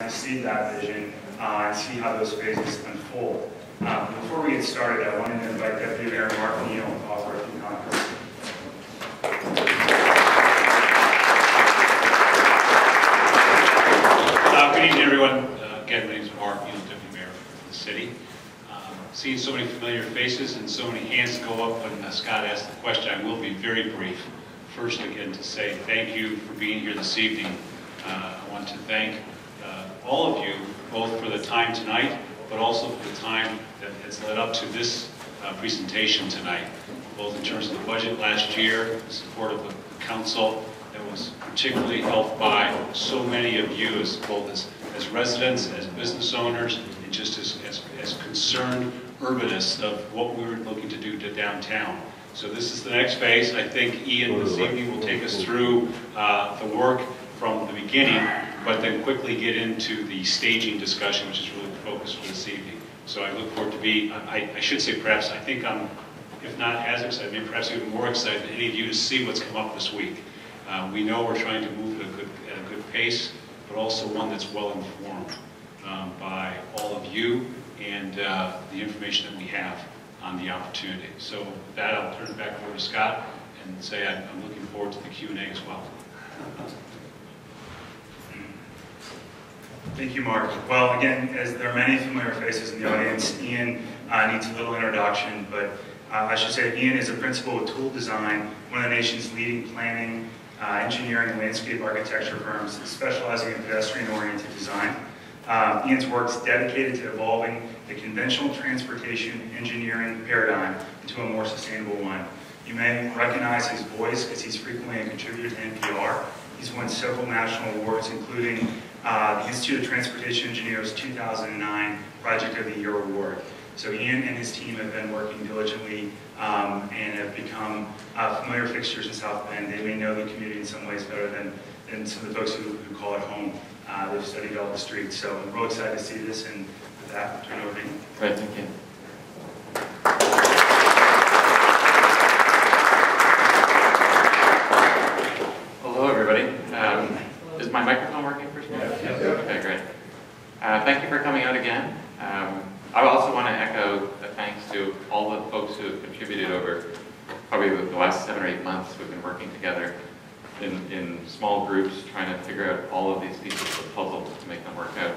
to see that vision and see how those phases unfold. Before we get started, I wanted to invite Deputy Mayor Mark Neal to offer a few comments. Good evening, everyone. Again, my name is Mark Neal, Deputy Mayor of the city. Seeing so many familiar faces and so many hands go up when Scott asked the question, I will be very brief. First, again, to say thank you for being here this evening. I want to thank all of you, both for the time tonight, but also for the time that has led up to this presentation tonight, both in terms of the budget last year, the support of the council that was particularly helped by so many of you, as residents, as business owners, and just as concerned urbanists of what we were looking to do to downtown. So this is the next phase. I think Ian this evening will take us through the work from the beginning, but then quickly get into the staging discussion, which is really the focus for this evening. So I look forward to be, I should say perhaps, I think I'm, if not as excited, maybe perhaps even more excited than any of you to see what's come up this week. We know we're trying to move at a good pace, but also one that's well informed by all of you and the information that we have on the opportunity. So with that, I'll turn it back over to Scott and say I'm looking forward to the Q&A as well. Thank you, Mark. Well, again, as there are many familiar faces in the audience, Ian needs a little introduction, but I should say Ian is a principal with Tool Design, one of the nation's leading planning, engineering, and landscape architecture firms specializing in pedestrian-oriented design. Ian's work is dedicated to evolving the conventional transportation engineering paradigm into a more sustainable one. You may recognize his voice because he's frequently a contributor to NPR. He's won several national awards, including the Institute of Transportation Engineers 2009 Project of the Year Award. So Ian and his team have been working diligently and have become familiar fixtures in South Bend. They may know the community in some ways better than some of the folks who call it home. They've studied all the streets. So I'm real excited to see this, and with that, I'll turn it over to Ian. Great, thank you. Hello, everybody. Is my microphone working first? Yes. Okay, great. Thank you for coming out again. I also want to echo a thanks to all the folks who have contributed over probably the last 7 or 8 months. We've been working together in small groups trying to figure out all of these pieces of the puzzle to make them work out.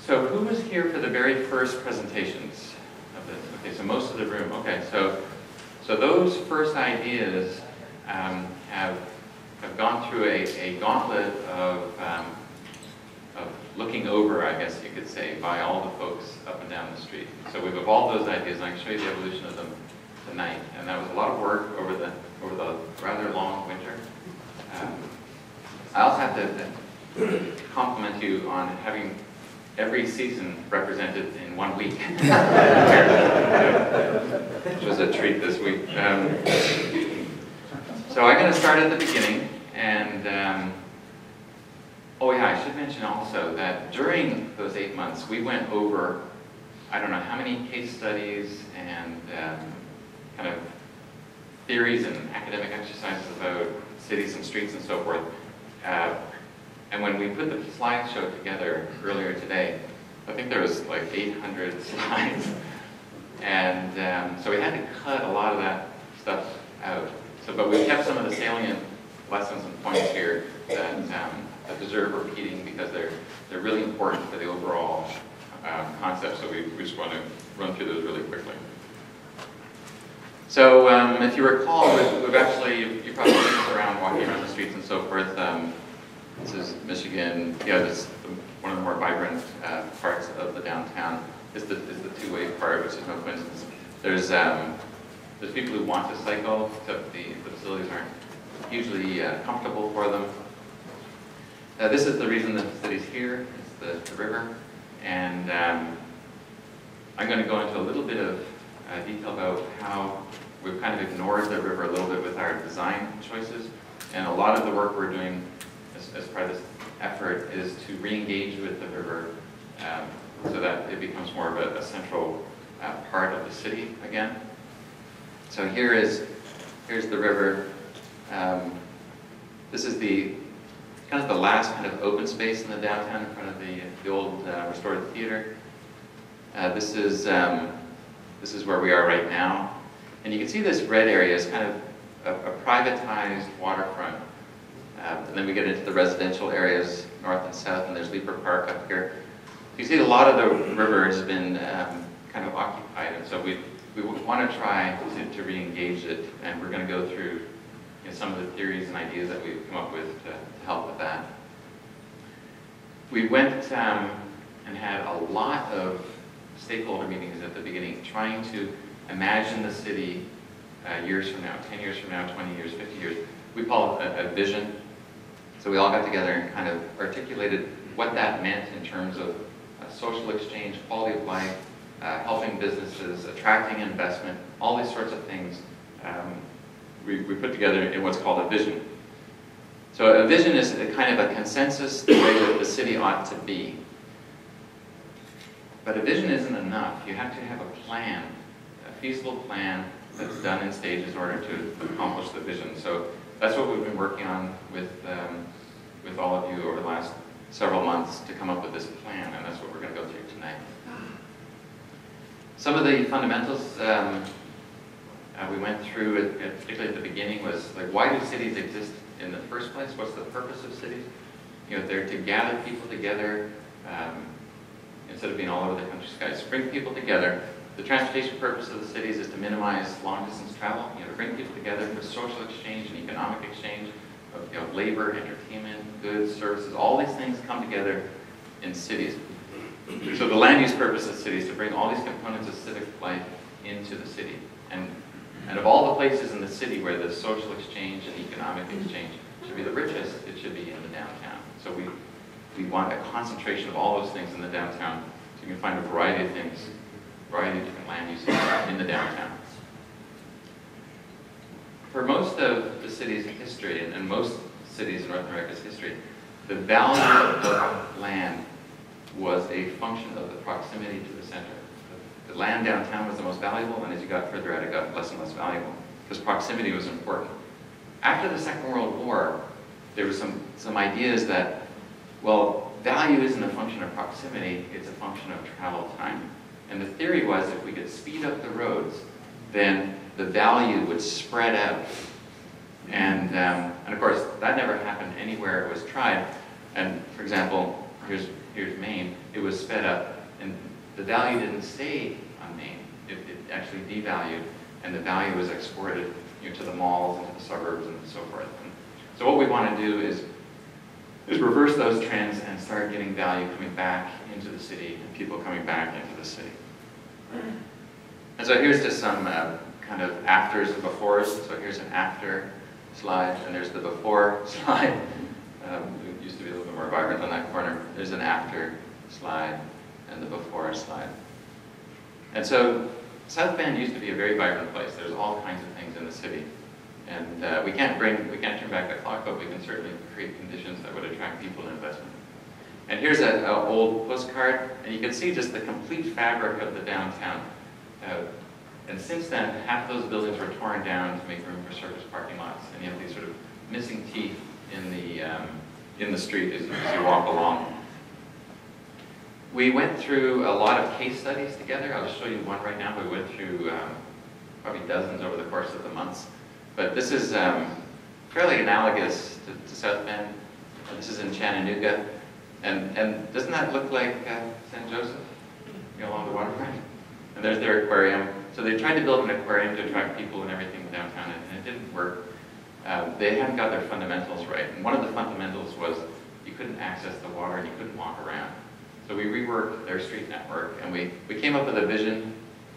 So who was here for the very first presentations of this? Okay, so most of the room. Okay, so those first ideas have gone through a gauntlet of looking over, I guess you could say, by all the folks up and down the street. So we've evolved those ideas, and I can show you the evolution of them tonight. And that was a lot of work over the rather long winter. I also have to compliment you on having every season represented in 1 week, which was a treat this week. So I'm going to start at the beginning, and oh yeah, I should mention also that during those 8 months, we went over, I don't know how many case studies and kind of theories and academic exercises about cities and streets and so forth. And when we put the slideshow together earlier today, I think there was like 800 slides. And so we had to cut a lot of that stuff out. So, but we kept some of the salient lessons and points here that deserve repeating because they're really important for the overall concept. So we just want to run through those really quickly. So if you recall, we've actually, you probably been around walking around the streets and so forth. This is Michigan. Yeah, this one of the more vibrant parts of the downtown is the two-way part, which is no coincidence. There's people who want to cycle, except the facilities aren't hugely comfortable for them. This is the reason that the city's here. It's the river, and I'm going to go into a little bit of detail about how we've kind of ignored the river a little bit with our design choices, and a lot of the work we're doing as part of this effort is to re-engage with the river so that it becomes more of a central part of the city again. So here's the river. This is the kind of the last kind of open space in the downtown in front of the old restored theater. This is where we are right now. And you can see this red area is kind of a privatized waterfront. And then we get into the residential areas north and south, and there's Leaper Park up here. You see a lot of the river has been kind of occupied, and so we want to try to re-engage it, and we're going to go through some of the theories and ideas that we've come up with to help with that. We went and had a lot of stakeholder meetings at the beginning, trying to imagine the city years from now, 10 years from now, 20 years, 50 years. We call it a vision. So we all got together and kind of articulated what that meant in terms of social exchange, quality of life, helping businesses, attracting investment, all these sorts of things we put together in what's called a vision. So a vision is a kind of a consensus the way that the city ought to be. But a vision isn't enough. You have to have a plan, a feasible plan that's done in stages in order to accomplish the vision. So that's what we've been working on with all of you over the last several months to come up with this plan, and that's what we're going to go through tonight. Some of the fundamentals we went through, particularly at the beginning, was like, why do cities exist in the first place? What's the purpose of cities? They're to gather people together instead of being all over the countryside. To bring people together. The transportation purpose of the cities is to minimize long-distance travel. To bring people together for social exchange and economic exchange of labor, entertainment, goods, services. All these things come together in cities. So the land use purpose of cities is to bring all these components of civic life into the city. And of all the places in the city where the social exchange and economic exchange should be the richest, it should be in the downtown. So we want a concentration of all those things in the downtown, so you can find a variety of things, a variety of different land uses in the downtown. For most of the city's history, and most cities in North America's history, the value of land was a function of the proximity to the center. The land downtown was the most valuable, and as you got further out, it got less and less valuable, because proximity was important. After the Second World War, there were some ideas that, well, value isn't a function of proximity, it's a function of travel time. And the theory was if we could speed up the roads, then the value would spread out. And of course, that never happened anywhere it was tried. And for example, here's Maine. It was sped up, and the value didn't stay on Maine. It actually devalued, and the value was exported to the malls and to the suburbs and so forth. And so what we want to do is reverse those trends and start getting value coming back into the city and people coming back into the city. And so here's just some kind of afters and befores. So here's an after slide, and there's the before slide. It used to be a little bit more vibrant on that corner. There's an after slide and the before slide. And so South Bend used to be a very vibrant place. There's all kinds of things in the city. And we can't turn back the clock, but we can certainly create conditions that would attract people and investment. And here's an old postcard, and you can see just the complete fabric of the downtown. And since then, half of those buildings were torn down to make room for surface parking lots, and you have these sort of missing teeth in the street as you walk along. We went through a lot of case studies together. I'll just show you one right now. We went through probably dozens over the course of the months. But this is fairly analogous to South Bend. This is in Chattanooga. And doesn't that look like San Joseph, along the waterfront? And there's their aquarium. So they tried to build an aquarium to attract people and everything downtown, and it didn't work. They hadn't got their fundamentals right. And one of the fundamentals was you couldn't access the water and you couldn't walk around. So we reworked their street network, and we came up with a vision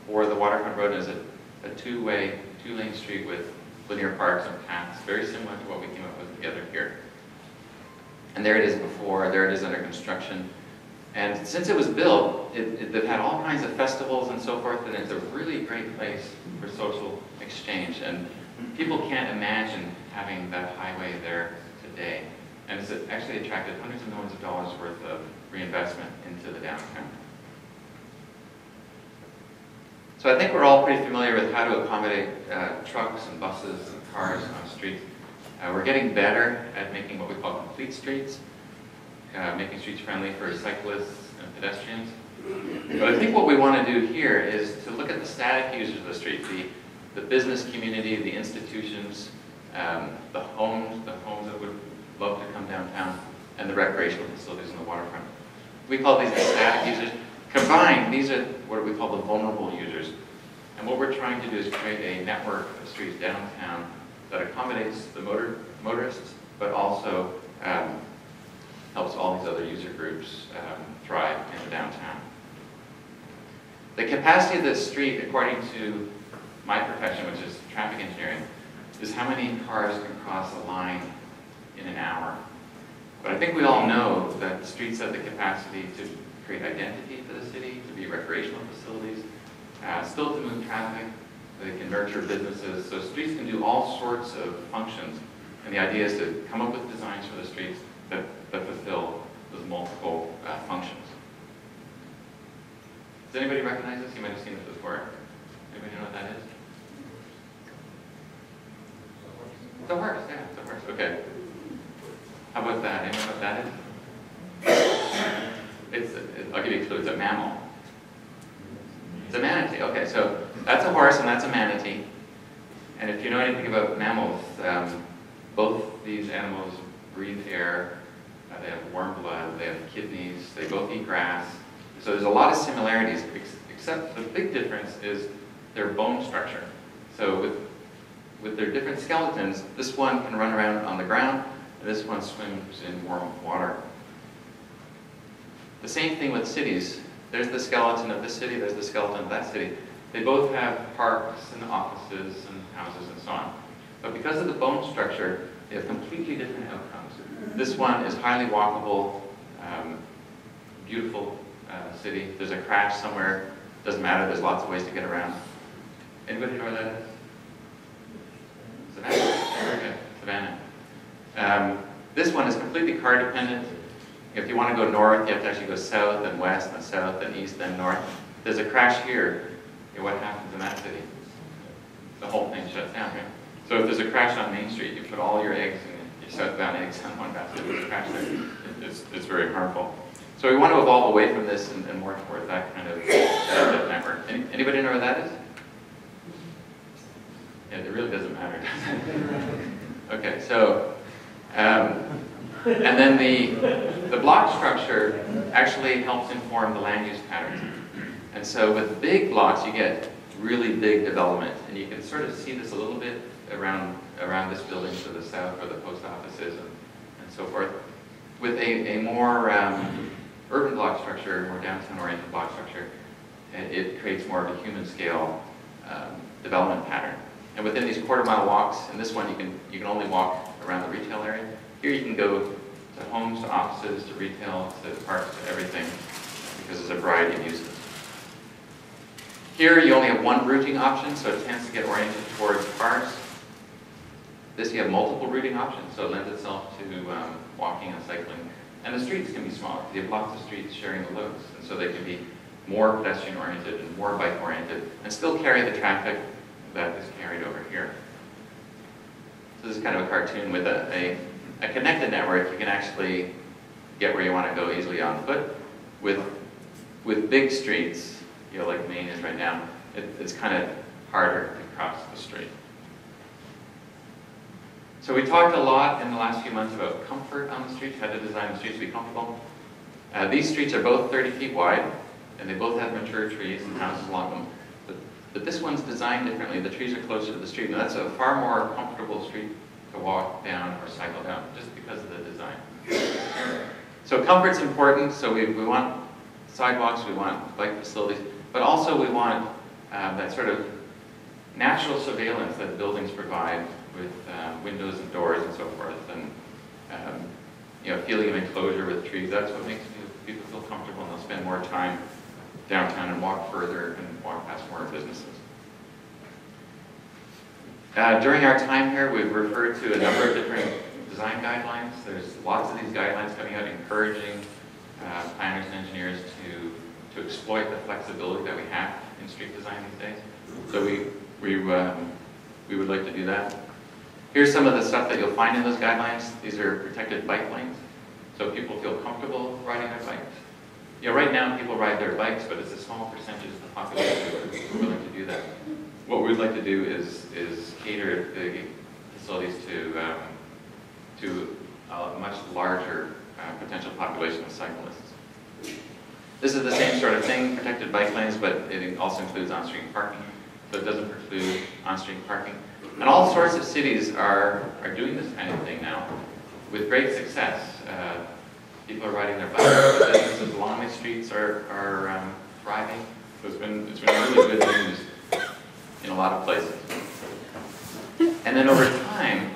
for the waterfront road as a two-lane street with linear parks and paths, very similar to what we came up with together here. And there it is before, there it is under construction. And since it was built, they've had all kinds of festivals and so forth, and it's a really great place for social exchange. And people can't imagine having that highway there today. And it's actually attracted hundreds of millions of dollars worth of reinvestment into the downtown. So I think we're all pretty familiar with how to accommodate trucks and buses and cars on streets. We're getting better at making what we call complete streets, making streets friendly for cyclists and pedestrians. But I think what we want to do here is to look at the static users of the street, the business community, the institutions, the homes that would love to come downtown, and the recreational facilities in the waterfront. We call these the static users. Combined, these are what we call the vulnerable users. And what we're trying to do is create a network of streets downtown that accommodates the motorists, but also helps all these other user groups thrive in the downtown. The capacity of the street, according to my profession, which is traffic engineering, is how many cars can cross a line in an hour. But I think we all know that the streets have the capacity to create identity for the city, to be recreational facilities, still to move traffic, they can nurture businesses. So streets can do all sorts of functions. And the idea is to come up with designs for the streets that fulfill those multiple functions. Does anybody recognize this? You might have seen this before. Anybody know what that is? It's a horse, yeah, it's a horse. Okay. How about that? Anyone know what that is? I'll give you a clue. It's a mammal. It's a manatee. Okay, so that's a horse and that's a manatee. And if you know anything about mammals, both these animals breathe air. They have warm blood. They have kidneys. They both eat grass. So there's a lot of similarities, except the big difference is their bone structure. So with their different skeletons, this one can run around on the ground, and this one swims in warm water. The same thing with cities. There's the skeleton of this city, there's the skeleton of that city. They both have parks and offices and houses and so on. But because of the bone structure, they have completely different outcomes. This one is highly walkable, beautiful city. There's a crash somewhere, doesn't matter, there's lots of ways to get around. Anybody know where that is? Savannah? Okay, Savannah. This one is completely car dependent. If you want to go north, you have to actually go south and west and south and east and north. There's a crash here. What happens in that city? The whole thing shuts down, right? So if there's a crash on Main Street, you put all your eggs in your southbound eggs on one basket. There's a crash there. It's very harmful. So we want to evolve away from this and more towards that kind of network. Anybody know where that is? Yeah, it really doesn't matter, does it? Okay, so, and then the block structure actually helps inform the land use patterns. And so with big blocks, you get really big development. And you can sort of see this a little bit around this building to the south where the post office is and so forth. With a more urban block structure, more downtown-oriented block structure, it creates more of a human scale development pattern. And within these quarter-mile walks, in this one you can only walk around the retail area. Here you can go to homes, to offices, to retail, to parks, to everything, because there's a variety of uses. Here you only have one routing option, so it tends to get oriented towards cars. This you have multiple routing options, so it lends itself to walking and cycling. And the streets can be smaller. You have lots of streets sharing the loads, and so they can be more pedestrian-oriented and more bike-oriented, and still carry the traffic that is carried over here. So this is kind of a cartoon with a connected network. You can actually get where you want to go easily on foot. With big streets, you know, like Maine is right now, it's kind of harder to cross the street. So we talked a lot in the last few months about comfort on the streets, how to design the streets to be comfortable. These streets are both 30 feet wide, and they both have mature trees and houses along them. But this one's designed differently. The trees are closer to the street, and that's a far more comfortable street to walk down or cycle down, just because of the design. So comfort's important, so we want sidewalks, we want bike facilities, but also we want that sort of natural surveillance that buildings provide with windows and doors and so forth, and you know, feeling of enclosure with trees. That's what makes people feel comfortable, and they'll spend more time downtown and walk further and walk past more businesses. During our time here, we've referred to a number of different design guidelines. There's lots of these guidelines coming out encouraging planners and engineers to exploit the flexibility that we have in street design these days. So we would like to do that. Here's some of the stuff that you'll find in those guidelines. These are protected bike lanes, so people feel comfortable riding their bikes. You know, right now people ride their bikes, but it's a small percentage of the population who are willing to do that. What we'd like to do is cater the facilities to a much larger potential population of cyclists. This is the same sort of thing, protected bike lanes, but it also includes on-street parking, so it doesn't preclude on-street parking. And all sorts of cities are doing this kind of thing now with great success. People are riding their bikes, businesses along these streets are thriving. So it's been really good news in a lot of places. And then over time,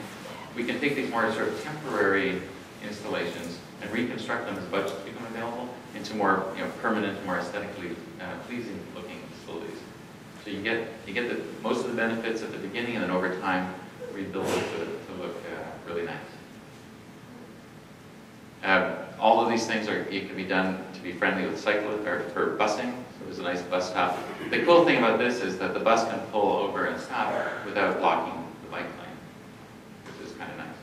we can take these more sort of temporary installations and reconstruct them as budgets become available into more permanent, more aesthetically pleasing looking facilities. So you get most of the benefits at the beginning, and then over time rebuild it to look really nice. All of these things can be done to be friendly with cyclists or for busing. So there's a nice bus stop. The cool thing about this is that the bus can pull over and stop without blocking the bike lane, which is kind of nice.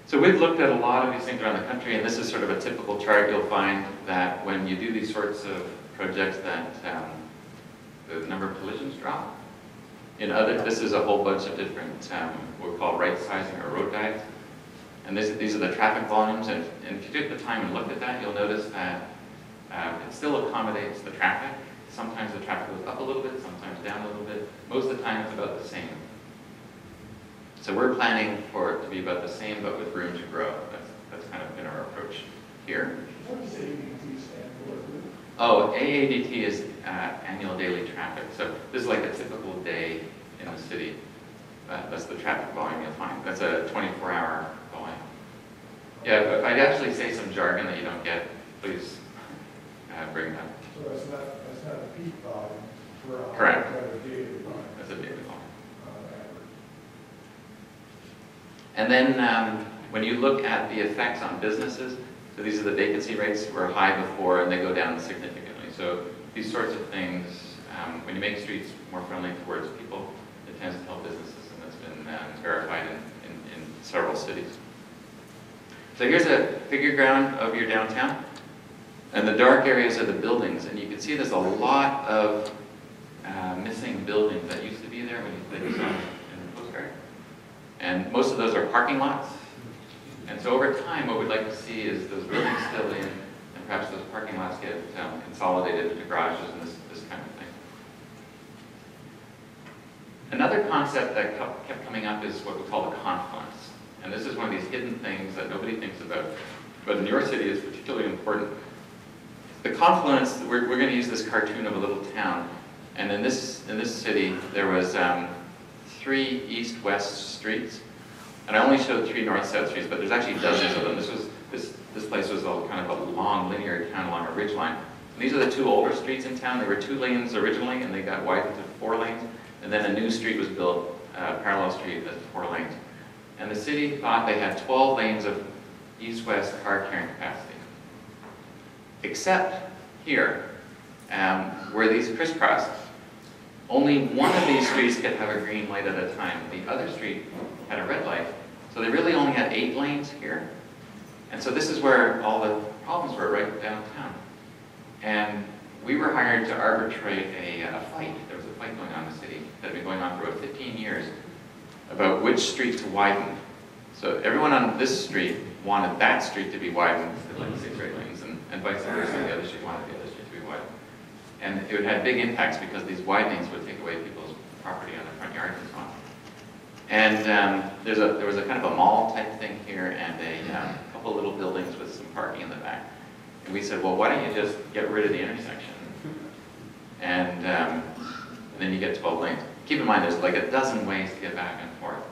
So we've looked at a lot of these things around the country, and this is sort of a typical chart. You'll find that when you do these sorts of projects that the number of collisions drop. This is a whole bunch of different, what we call right sizing or road guides. And these are the traffic volumes, and if you take the time and look at that, you'll notice that it still accommodates the traffic. Sometimes the traffic goes up a little bit, sometimes down a little bit. Most of the time it's about the same. So we're planning for it to be about the same, but with room to grow. That's kind of been our approach here. What does AADT stand for? Oh, AADT is annual daily traffic. So this is like a typical day in the city. That's the traffic volume you'll find. That's a 24-hour volume. Yeah, if I'd actually say some jargon that you don't get, please bring that. So that's not a peak volume. Correct. A daily volume. That's a daily volume. Average. And then when you look at the effects on businesses, so these are the vacancy rates were high before and they go down significantly. So these sorts of things, when you make streets more friendly towards people, it tends to help businesses, and that's been verified in several cities. So here's a figure ground of your downtown, and the dark areas are the buildings, and you can see there's a lot of missing buildings that used to be there when you saw in the postcard. And most of those are parking lots. And so over time, what we'd like to see is those buildings still in, and perhaps those parking lots get consolidated into garages and this kind of thing. Another concept that kept coming up is what we call the confluence. And this is one of these hidden things that nobody thinks about, but in your city is particularly important. The confluence, we're going to use this cartoon of a little town, and in this city there was 3 east-west streets, and I only showed 3 north-south streets, but there's actually dozens of them. This place was kind of a long linear town along a ridge line. And these are the 2 older streets in town. There were 2 lanes originally, and they got widened to 4 lanes, and then a new street was built, parallel street, at 4 lanes. And the city thought they had 12 lanes of east-west car carrying capacity. Except here, where these crisscross, only one of these streets could have a green light at a time. The other street had a red light. So they really only had 8 lanes here. And so this is where all the problems were, right downtown. And we were hired to arbitrate a fight. There was a fight going on in the city that had been going on for about 15 years about which street to widen. So everyone on this street wanted that street to be widened to like 6 or 8 lanes, and vice versa, the other street wanted the other street to be widened. And it would have big impacts because these widenings would take away people's property on their front yards and so on. And there was a kind of a mall type thing here, and a couple little buildings with some parking in the back. And we said, well, why don't you just get rid of the intersection? And then you get 12 lanes. Keep in mind, there's like a dozen ways to get back and forth.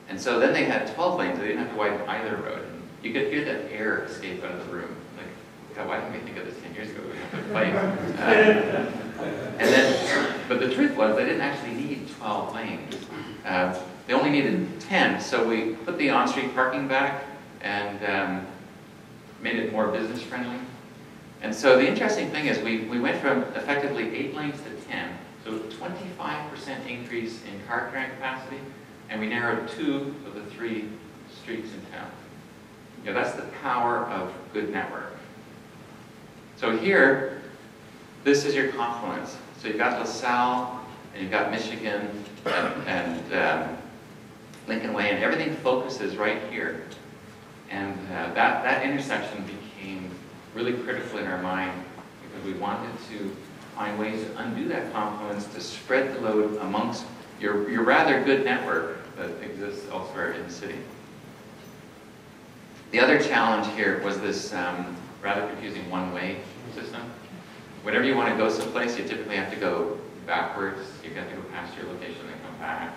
And so then they had 12 lanes. They didn't have to widen either road. And you could hear the air escape out of the room. Like, God, why didn't we think of this 10 years ago? We have to fight. But the truth was, they didn't actually need 12 lanes. They only needed 10. So we put the on-street parking back and made it more business friendly. And so the interesting thing is we went from effectively 8 lanes to 10. So 25% increase in car carrying capacity, and we narrowed 2 of the 3 streets in town. You know, that's the power of good network. So here, this is your confluence. So you've got LaSalle, and you've got Michigan, and Lincoln Way, and everything focuses right here. And that intersection became really critical in our mind because we wanted to find ways to undo that confluence, to spread the load amongst your rather good network that exists elsewhere in the city. The other challenge here was this rather confusing one-way system. Whenever you want to go someplace, you typically have to go backwards. You have to go past your location and come back.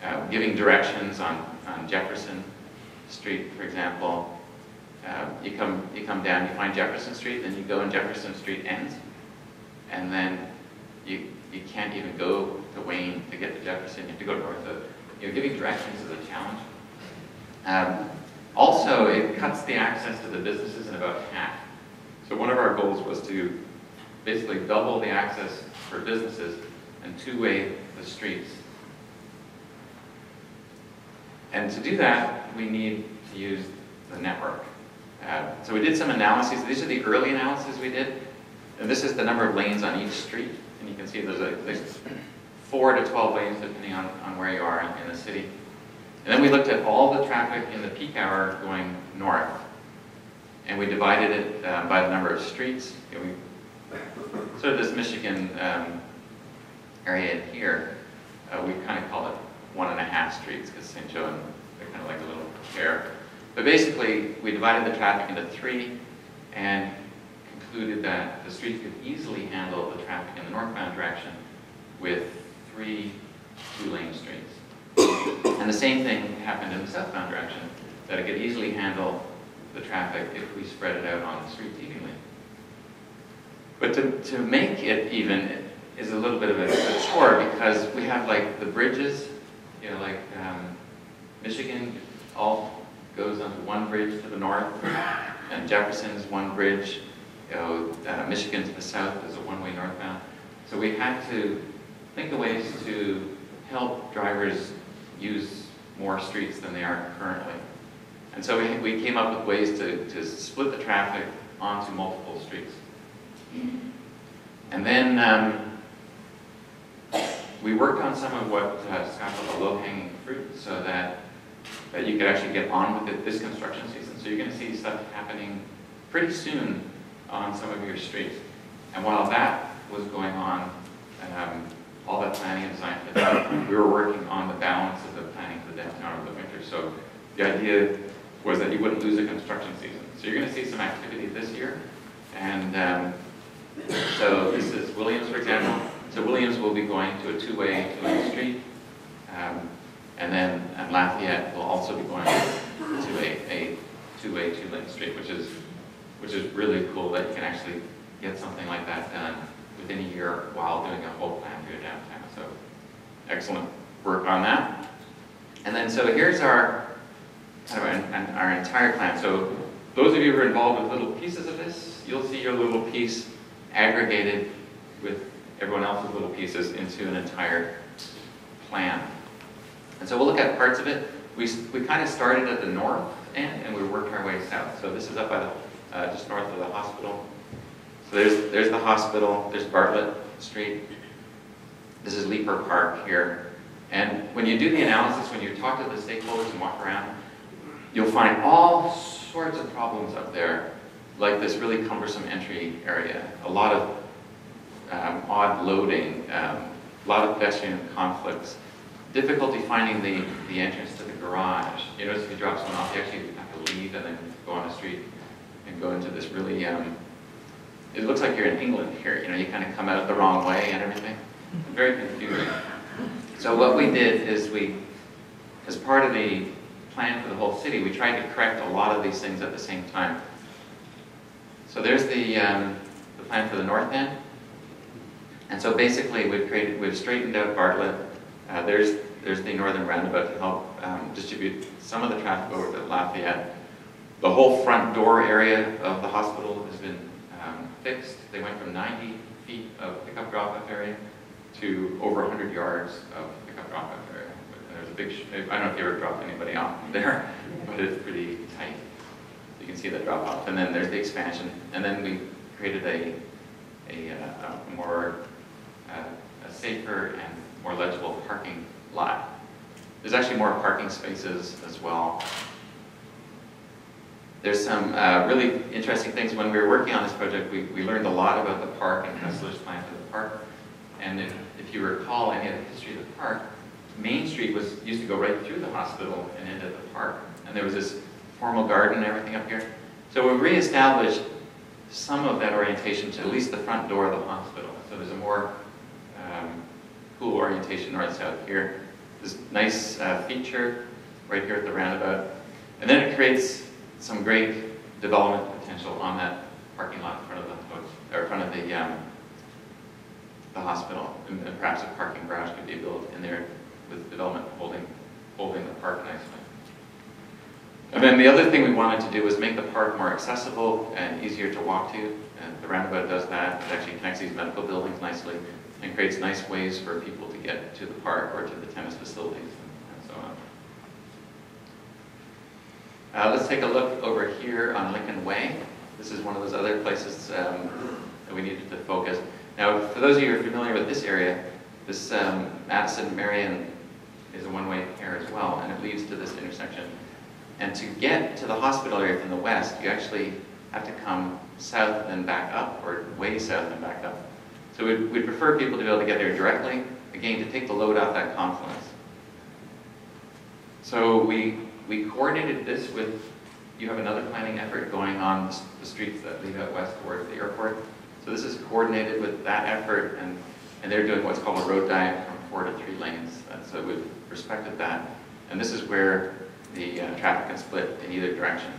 And giving directions on Jefferson Street, for example, you come down, you find Jefferson Street, then you go and Jefferson Street ends, and then you can't even go to Wayne to get to Jefferson. You have to go north of. Giving directions is a challenge. Also, it cuts the access to the businesses in about half. So one of our goals was to basically double the access for businesses and two-way the streets. And to do that, we need to use the network. So we did some analyses. These are the early analyses we did. And this is the number of lanes on each street. And you can see there's 4 to 12 lanes depending on where you are in the city. And then we looked at all the traffic in the peak hour going north. And we divided it by the number of streets. Sort of this Michigan area in here, we kind of call it 1.5 streets because St. Joe and they're kind of like a little pair. But basically, we divided the traffic into 3 and concluded that the streets could easily handle the traffic in the northbound direction with 3 two-lane streets. And the same thing happened in the southbound direction, that it could easily handle the traffic if we spread it out on the streets evenly. But to make it even is a little bit of a chore because we have like the bridges, like Michigan all goes onto one bridge to the north, and Jefferson's one bridge, Michigan to the south is a one-way northbound. So we had to think of ways to help drivers use more streets than they are currently. And so we came up with ways to split the traffic onto multiple streets. And then we worked on some of what Scott called the low-hanging fruit so that you could actually get on with it this construction season. So you're going to see stuff happening pretty soon on some of your streets. And while that was going on, all that planning and design for that, we were working on the balance of the planning for the downtown over the winter. So the idea was that you wouldn't lose a construction season. So you're going to see some activity this year. And so this is Williams, for example. So Williams will be going to a two-way street. And then Lafayette will also be going to a two-way, two-lane street, which is really cool that you can actually get something like that done within a year while doing a whole plan for your downtown. So excellent work on that. And then so here's our kind of our entire plan. So those of you who are involved with little pieces of this, you'll see your little piece aggregated with everyone else's little pieces into an entire plan. And so we'll look at parts of it. We kind of started at the north end and we worked our way south. So this is up by the just north of the hospital. So there's the hospital, there's Bartlett Street. This is Leaper Park here. And when you do the analysis, when you talk to the stakeholders and walk around, you'll find all sorts of problems up there, like this really cumbersome entry area, a lot of odd loading, a lot of pedestrian conflicts, difficulty finding the entrance to the garage. You notice if you drop someone off, you actually have to leave and then go on the street and go into this really, it looks like you're in England here. You kind of come out the wrong way and everything. Very confusing. So what we did is as part of the plan for the whole city, we tried to correct a lot of these things at the same time. So there's the plan for the north end. And so basically we've straightened out Bartlett. There's the northern roundabout to help distribute some of the traffic over to Lafayette. The whole front door area of the hospital has been fixed. They went from 90 feet of pickup drop-off area to over 100 yards of pickup drop-off area. And there's a big, I don't know if you ever dropped anybody off there, but it's pretty tight. You can see the drop off. And then there's the expansion. And then we created a more, a safer and more legible parking lot. There's actually more parking spaces as well. There's some really interesting things. When we were working on this project, we learned a lot about the park and Kessler's plan for the park. And if you recall any of the history of the park, Main Street used to go right through the hospital and into the park. And there was this formal garden and everything up here. So we reestablished some of that orientation to at least the front door of the hospital. So there's a more cool orientation north-south here. This nice feature right here at the roundabout. And then it creates some great development potential on that parking lot in front of the hospital. And perhaps a parking garage could be built in there with development holding the park nicely. And then the other thing we wanted to do was make the park more accessible and easier to walk to. And the roundabout does that. It actually connects these medical buildings nicely and creates nice ways for people to get to the park or to the tennis facilities and so on. Let's take a look over here on Lincoln Way. This is one of those other places that we needed to focus. Now, for those of you who are familiar with this area, this Madison-Marion is a one-way pair as well, and it leads to this intersection. And to get to the hospital area from the west, you actually have to come south and back up, or way south and back up. So we'd prefer people to be able to get there directly, again, to take the load off that confluence. So we coordinated this with, you have another planning effort going on the streets that lead out west towards the airport. So this is coordinated with that effort, and they're doing what's called a road diet from 4 to 3 lanes. And so we've respected that. And this is where the traffic can split in either direction.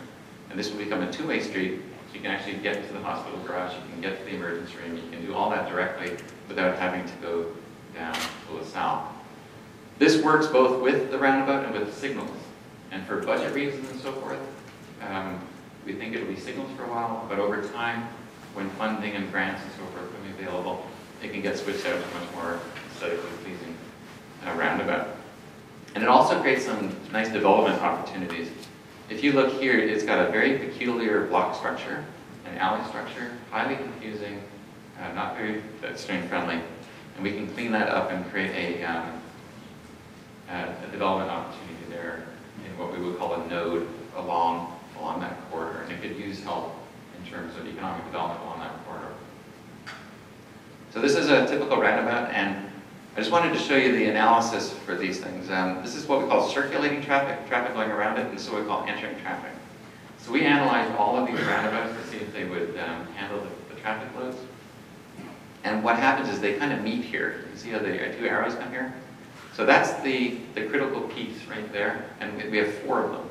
And this will become a 2-way street, so you can actually get to the hospital garage, you can get to the emergency room, you can do all that directly without having to go down to LaSalle. This works both with the roundabout and with the signals. And for budget reasons and so forth, we think it'll be signals for a while, but over time, when funding and grants and so forth become available, it can get switched out to a much more aesthetically pleasing roundabout. And it also creates some nice development opportunities. If you look here, it's got a very peculiar block structure, an alley structure, highly confusing, not very pedestrian friendly. And we can clean that up and create a development opportunity there in what we would call a node along that corridor. And it could use help in terms of economic development along that corridor. So this is a typical roundabout, and I just wanted to show you the analysis for these things. This is what we call circulating traffic going around it, and this is what we call entering traffic. So we analyzed all of these roundabouts to see if they would handle the traffic loads. And what happens is they kind of meet here. You see how the 2 arrows come here? So that's the critical piece right there, and we have 4 of them.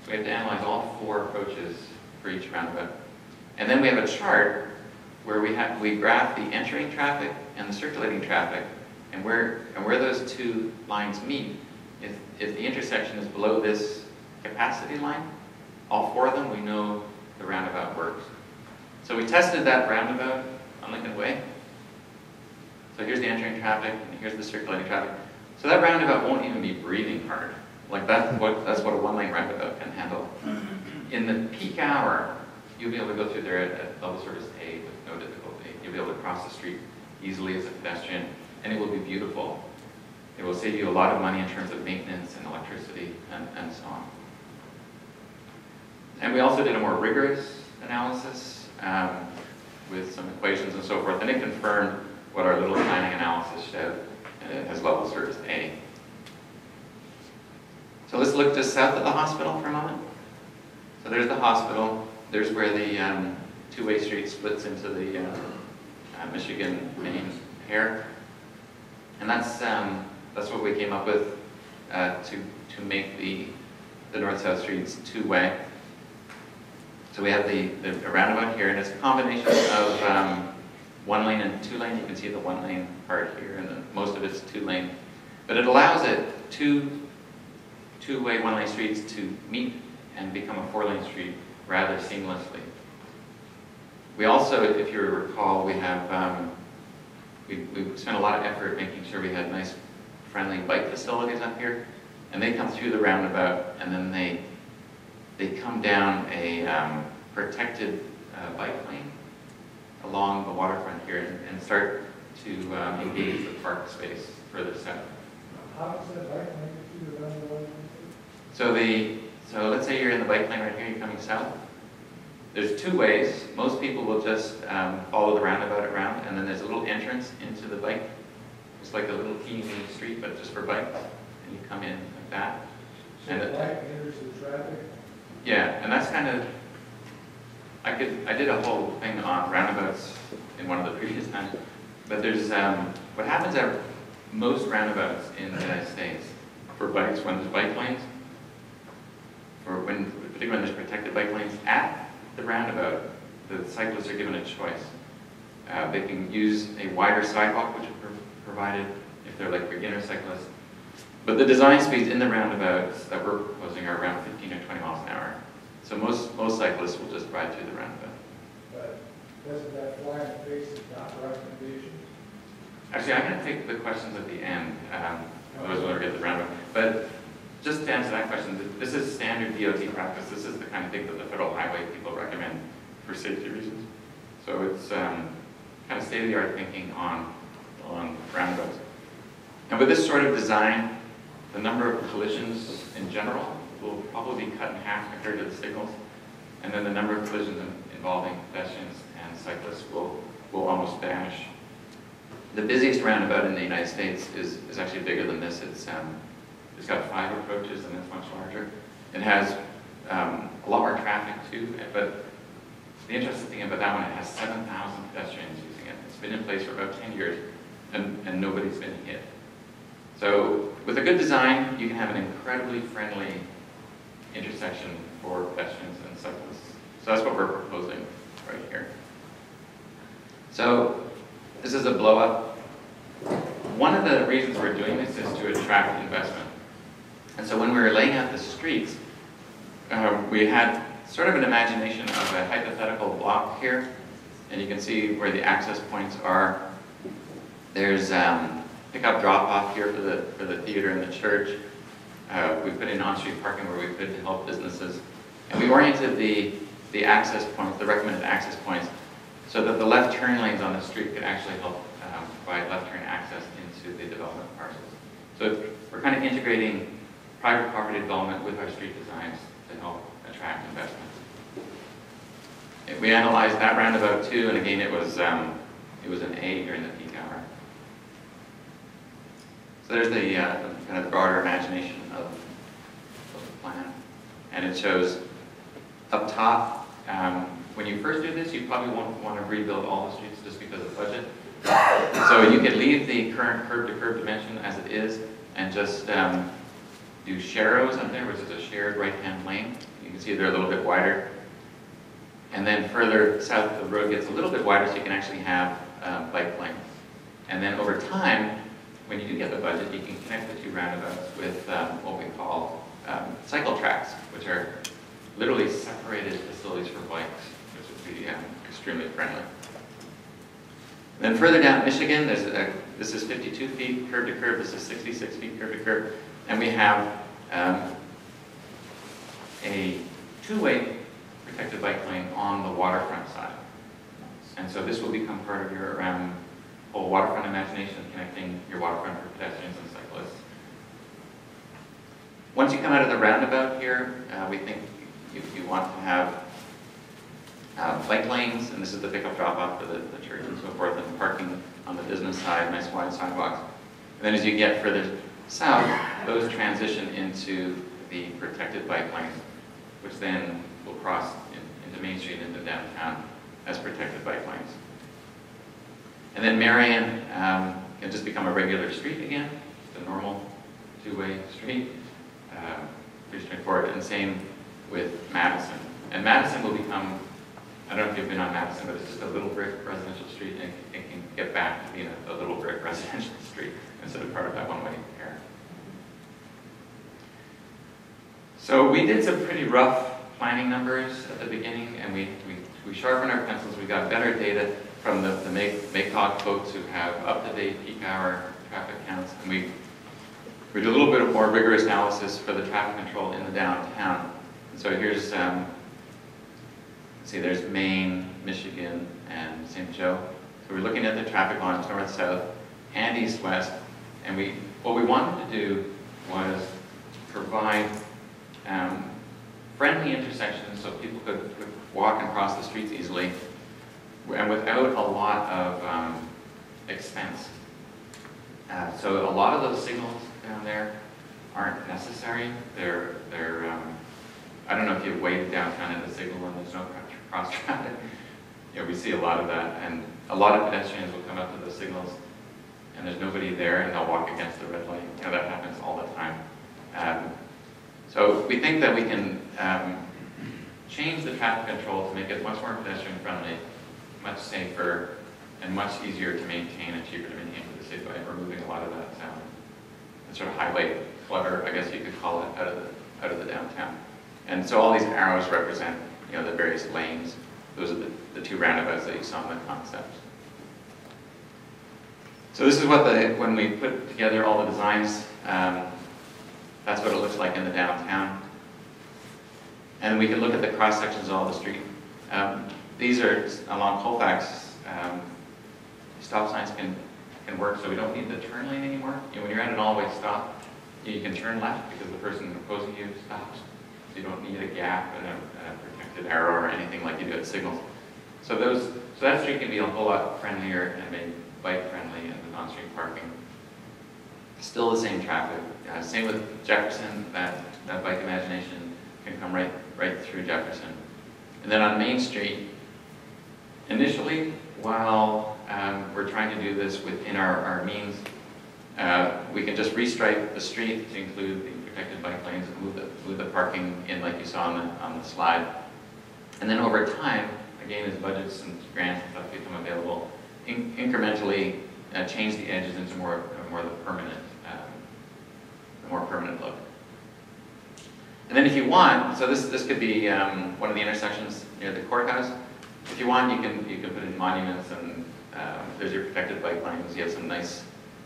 So we have to analyze all 4 approaches for each roundabout. And then we have a chart where we graph the entering traffic and the circulating traffic, and where those 2 lines meet. If the intersection is below this capacity line, all 4 of them, we know the roundabout works. So we tested that roundabout on Lincoln Way. So here's the entering traffic, and here's the circulating traffic. So that roundabout won't even be breathing hard. Like that's what a 1-lane roundabout can handle. In the peak hour, you'll be able to go through there at level service A with no difficulty. You'll be able to cross the street easily as a pedestrian, and it will be beautiful. It will save you a lot of money in terms of maintenance and electricity and so on. And we also did a more rigorous analysis with some equations and so forth, and it confirmed what our little planning analysis showed, and it has level service A. So let's look just south of the hospital for a moment. So there's the hospital. There's where the 2-way street splits into the Michigan main pair. And that's what we came up with to make the north-south streets 2-way. So we have the roundabout here, and it's a combination of 1-lane and 2-lane. You can see the 1-lane part here, and then most of it's 2-lane. But it allows it 2-way 1-lane streets to meet and become a 4-lane street rather seamlessly. We also, if you recall, we have we spent a lot of effort making sure we had nice, friendly bike facilities up here. and they come through the roundabout, and then they come down a protected bike lane along the waterfront here and start to engage the park space further south. How does that bike lane get to the roundabout? So let's say you're in the bike lane right here, you're coming south. There's two ways. Most people will just follow the roundabout around, and then there's a little entrance into the bike. It's like a little teeny street, but just for bikes, and you come in like that. So the bike enters the traffic? Yeah, and that's kind of, I did a whole thing on roundabouts in one of the previous times, but there's, what happens at most roundabouts in the United States for bikes, when there's bike lanes, particularly when there's protected bike lanes, at the roundabout, the cyclists are given a choice. They can use a wider sidewalk, which is provided if they're like beginner cyclists. But the design speeds in the roundabouts that we're proposing are around 15 or 20 miles an hour. So most cyclists will just ride through the roundabout. But doesn't that fly in the face of not recommendation? Actually, I'm going to take the questions at the end. Otherwise, we'll get the roundabout. But just to answer that question, this is standard DOT practice. This is the kind of thing that the federal highway people recommend for safety reasons. So it's kind of state-of-the-art thinking on roundabouts. And with this sort of design, the number of collisions in general will probably be cut in half compared to the signals. And then the number of collisions involving pedestrians and cyclists will almost vanish. The busiest roundabout in the United States is actually bigger than this. It's got 5 approaches and it's much larger. It has a lot more traffic too, but the interesting thing about that one, it has 7,000 pedestrians using it. It's been in place for about 10 years and nobody's been hit. So with a good design, you can have an incredibly friendly intersection for pedestrians and cyclists. So that's what we're proposing right here. So this is a blow up. One of the reasons we're doing this is to attract investment. And so when we were laying out the streets, we had sort of an imagination of a hypothetical block here. And you can see where the access points are. There's pick-up drop-off here for the theater and the church. We put in on-street parking where we could help businesses. And we oriented the access points, the recommended access points, so that the left turn lanes on the street could actually help provide left turn access into the development parcels. So we're kind of integrating private property development with our street designs to help attract investment. We analyzed that roundabout too, and again it was an A during the peak hour. So there's the kind of broader imagination of the plan, and it shows up top. When you first do this, you probably won't want to rebuild all the streets just because of budget. So you could leave the current curb-to-curb dimension as it is, and just do sharrows up there, which is a shared right-hand lane. You can see they're a little bit wider. And then further south, the road gets a little bit wider, so you can actually have bike lanes. And then over time, when you do get the budget, you can connect the two roundabouts with what we call cycle tracks, which are literally separated facilities for bikes, which would be extremely friendly. Then further down Michigan, this is 52 feet curb to curb, this is 66 feet curb to curb, and we have a two-way protected bike lane on the waterfront side. And so this will become part of your whole waterfront imagination, connecting your waterfront for pedestrians and cyclists. Once you come out of the roundabout here, we think you want to have bike lanes, and this is the pickup drop-off for the church and so forth, and parking on the business side, nice wide sidewalks. And then as you get further south, those transition into the protected bike lanes, which then will cross into Main Street into downtown as protected bike lanes. And then Marion can just become a regular street again, just a normal two-way street, pretty straightforward, and same with Madison. And Madison will become, I don't know if you've been on Madison, but it's just a little brick residential street, and it can get back to being a little brick residential street instead of part of that one-way pair. So we did some pretty rough planning numbers at the beginning, and we sharpened our pencils. We got better data from the MACOG folks who have up-to-date peak hour traffic counts, and we did a little bit of more rigorous analysis for the traffic control in the downtown. And so here's, see, there's Maine, Michigan, and St. Joe. So we're looking at the traffic lines north-south and east-west. And what we wanted to do was provide friendly intersections so people could walk and cross the streets easily and without a lot of expense. So a lot of those signals down there aren't necessary. I don't know if you've waved downtown at a signal when there's no cross traffic. Yeah, we see a lot of that, and a lot of pedestrians will come up to those signals and there's nobody there and they'll walk against the red light. You know, that happens all the time. So we think that we can change the traffic control to make it much more pedestrian friendly, much safer, and much easier to maintain and cheaper to maintain for the city by removing a lot of that sort of highway clutter, I guess you could call it, out of the downtown. And so all these arrows represent, you know, the various lanes. Those are the two roundabouts that you saw in the concept. So this is what when we put together all the designs, that's what it looks like in the downtown. And we can look at the cross sections of all the street. These are along Colfax. Stop signs can work, so we don't need the turn lane anymore. You know, when you're at an all-way stop, you can turn left because the person opposing you stops. So you don't need a gap and a protected arrow or anything like you do at signals. So that street can be a whole lot friendlier and made bike-friendly and with on-street parking. Still the same traffic. Same with Jefferson. That bike imagination can come right through Jefferson. And then on Main Street, initially, while we're trying to do this within our means, we can just restripe the street to include the protected bike lanes and move the parking in like you saw on the slide. And then over time, again, as budgets and grants and stuff become available, incrementally change the edges into more the more permanent look. And then if you want, so this could be one of the intersections near the courthouse. If you want, you can put in monuments, and there's your protected bike lanes. You have some nice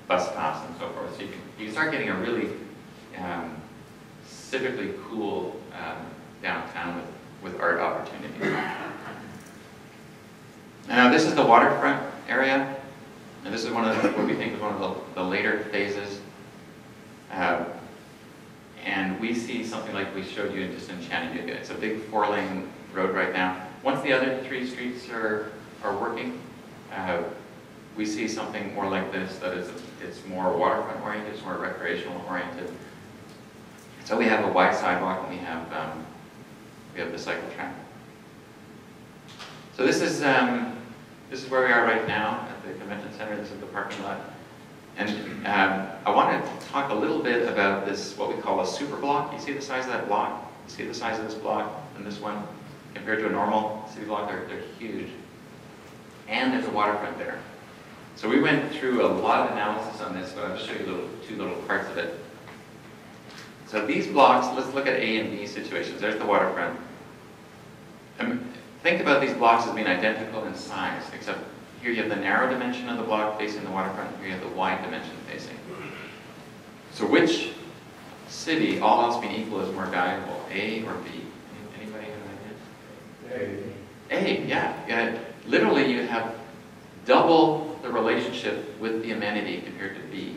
bus stops and so forth. So you can start getting a really civically cool downtown with art opportunities. Now this is the waterfront area, and this is what we think is one of the later phases. And we see something like we showed you just in Chattanooga. It's a big 4-lane road right now. Once the other 3 streets are working, we see something more like this, that it's more waterfront oriented, it's more recreational oriented. So we have a wide sidewalk, and we have the cycle track. So this is where we are right now at the convention center. This is the parking lot. And I want to talk a little bit about this, what we call a super block. You see the size of that block? You see the size of this block and this one? Compared to a normal city block, they're huge. And there's a waterfront there. So we went through a lot of analysis on this, but I'll just show you two little parts of it. So these blocks, let's look at A and B situations. There's the waterfront. Think about these blocks as being identical in size, except here you have the narrow dimension of the block facing the waterfront, here you have the wide dimension facing. So which city, all else being equal, is more valuable, A or B? Anybody have an idea? A, yeah. Literally you have double the relationship with the amenity compared to B,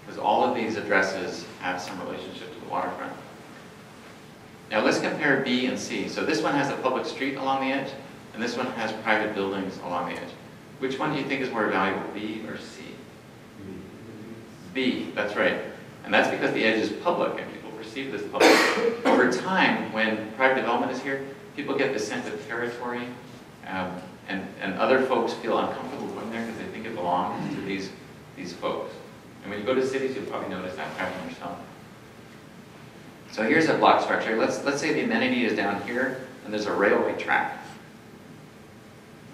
because all of these addresses have some relationship to the waterfront. Now let's compare B and C. So this one has a public street along the edge, and this one has private buildings along the edge. Which one do you think is more valuable, B or C? B, that's right. And that's because the edge is public, and people perceive this public. Over time, when private development is here, people get this sense of territory, and other folks feel uncomfortable going there because they think it belongs to these folks. And when you go to cities, you'll probably notice that pattern yourself. So here's a block structure. Let's say the amenity is down here, and there's a railway track.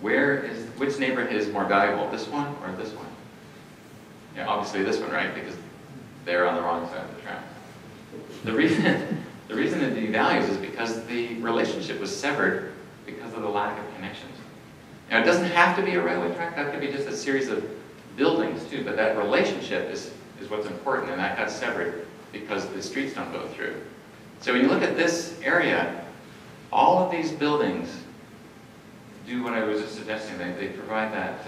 Which neighborhood is more valuable, this one or this one? Yeah, obviously this one, right? Because they're on the wrong side of the track. The reason it devalues is because the relationship was severed because of the lack of connections. Now, it doesn't have to be a railway track. That could be just a series of buildings too. But that relationship is what's important, and that got severed because the streets don't go through. So when you look at this area, all of these buildings do what I was just suggesting. They provide that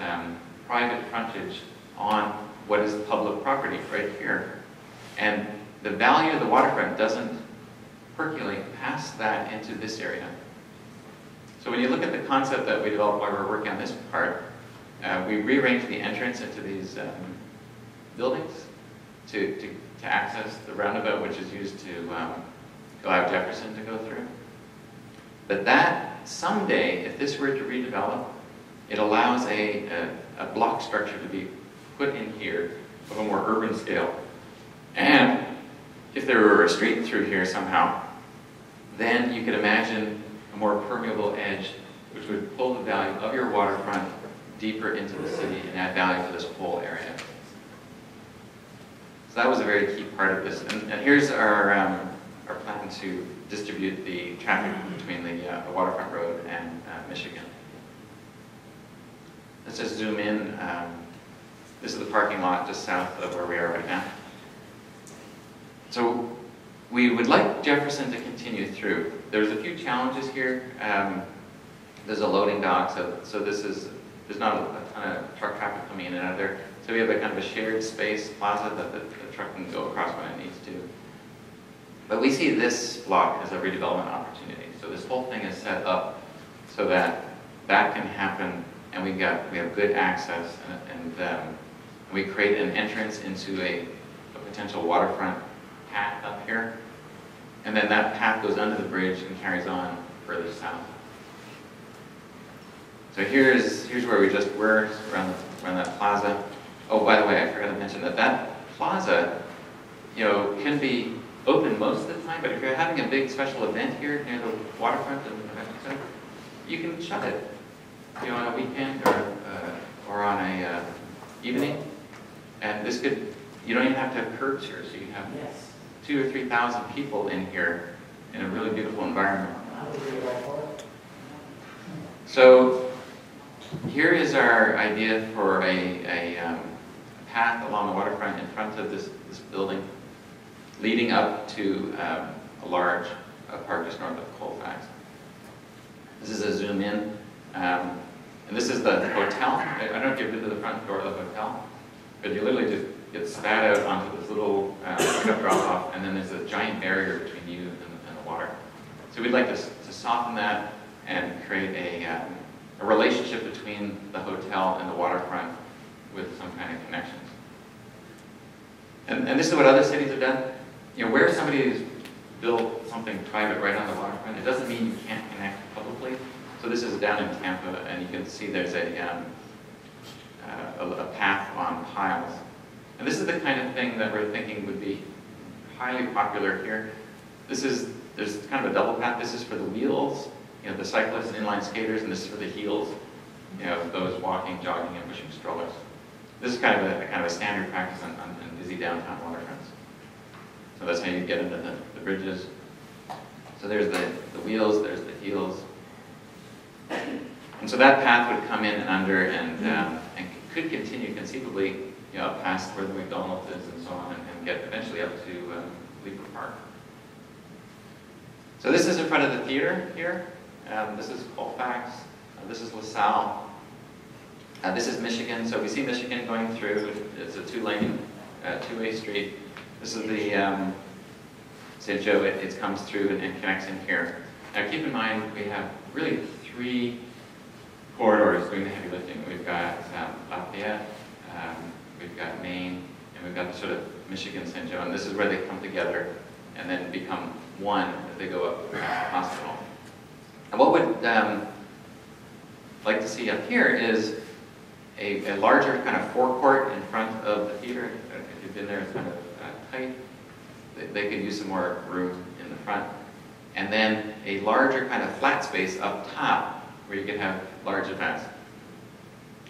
private frontage on what is public property right here. And the value of the waterfront doesn't percolate past that into this area. So when you look at the concept that we developed while we were working on this part, we rearranged the entrance into these buildings to access the roundabout, which is used to allow Jefferson to go through. But that, someday, if this were to redevelop, it allows a block structure to be put in here of a more urban scale. And if there were a street through here somehow, then you could imagine a more permeable edge which would pull the value of your waterfront deeper into the city and add value to this whole area. So that was a very key part of this. And here's our plan to distribute the traffic between the Waterfront Road and Michigan. Let's just zoom in. This is the parking lot just south of where we are right now. So we would like Jefferson to continue through. There's a few challenges here. There's a loading dock, so there's not a ton of truck traffic coming in and out of there. So we have a kind of a shared space plaza that the truck can go across when it needs to. But we see this block as a redevelopment opportunity. So this whole thing is set up so that that can happen, and we have good access, and we create an entrance into a potential waterfront path up here. And then that path goes under the bridge and carries on further south. So here's where we just were, around that plaza. Oh, by the way, I forgot to mention that plaza, can be open most of the time, but if you're having a big special event here near the waterfront, you can shut it, on a weekend or on a evening. And this you don't even have to have curbs here, so you have 2,000 or 3,000 people in here in a really beautiful environment. So here is our idea for a path along the waterfront in front of this building, leading up to a large park just north of Colfax. This is a zoom in, and this is the hotel. I don't know if you've been to the front door of the hotel, but you literally just get spat out onto this little drop off, and then there's a giant barrier between you and the water. So we'd like to soften that and create a relationship between the hotel and the waterfront with some kind of connections. And this is what other cities have done. Where somebody's built something private right on the waterfront, it doesn't mean you can't connect publicly. So this is down in Tampa, and you can see there's a path on piles. And this is the kind of thing that we're thinking would be highly popular here. There's kind of a double path. This is for the wheels, the cyclists and inline skaters, and this is for the heels, those walking, jogging, and pushing strollers. This is kind of a standard practice on busy downtown waterfronts. So that's how you get into the bridges. So there's the wheels, there's the heels. And so that path would come in and under and could continue conceivably up past where the McDonald's is and so on, and get eventually up to Lever Park. So this is in front of the theater here. This is Colfax. This is LaSalle. This is Michigan. So we see Michigan going through. It's a two-lane, two-way street. This is the St. Joe. It comes through and connects in here. Now keep in mind, we have really three corridors doing the heavy lifting. We've got Lafayette, we've got Maine, and we've got sort of Michigan, St. Joe. And this is where they come together and then become one as they go up to the hospital. And what we'd like to see up here is a larger kind of forecourt in front of the theater. If you've been there, it's kind of tight. They could use some more room in the front. And then a larger kind of flat space up top where you could have large events.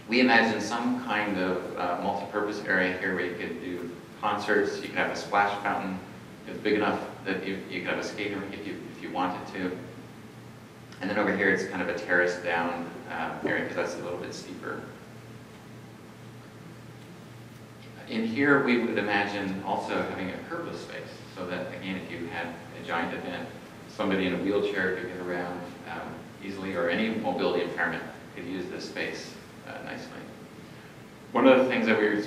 We imagine some kind of multi-purpose area here where you could do concerts, you could have a splash fountain. It's big enough that you could have a skating rink if you wanted to. And then over here it's kind of a terraced down area because that's a little bit steeper. in here, we would imagine also having a curbless space, so that, again, if you had a giant event, somebody in a wheelchair could get around easily, or any mobility impairment could use this space nicely. One of the things that we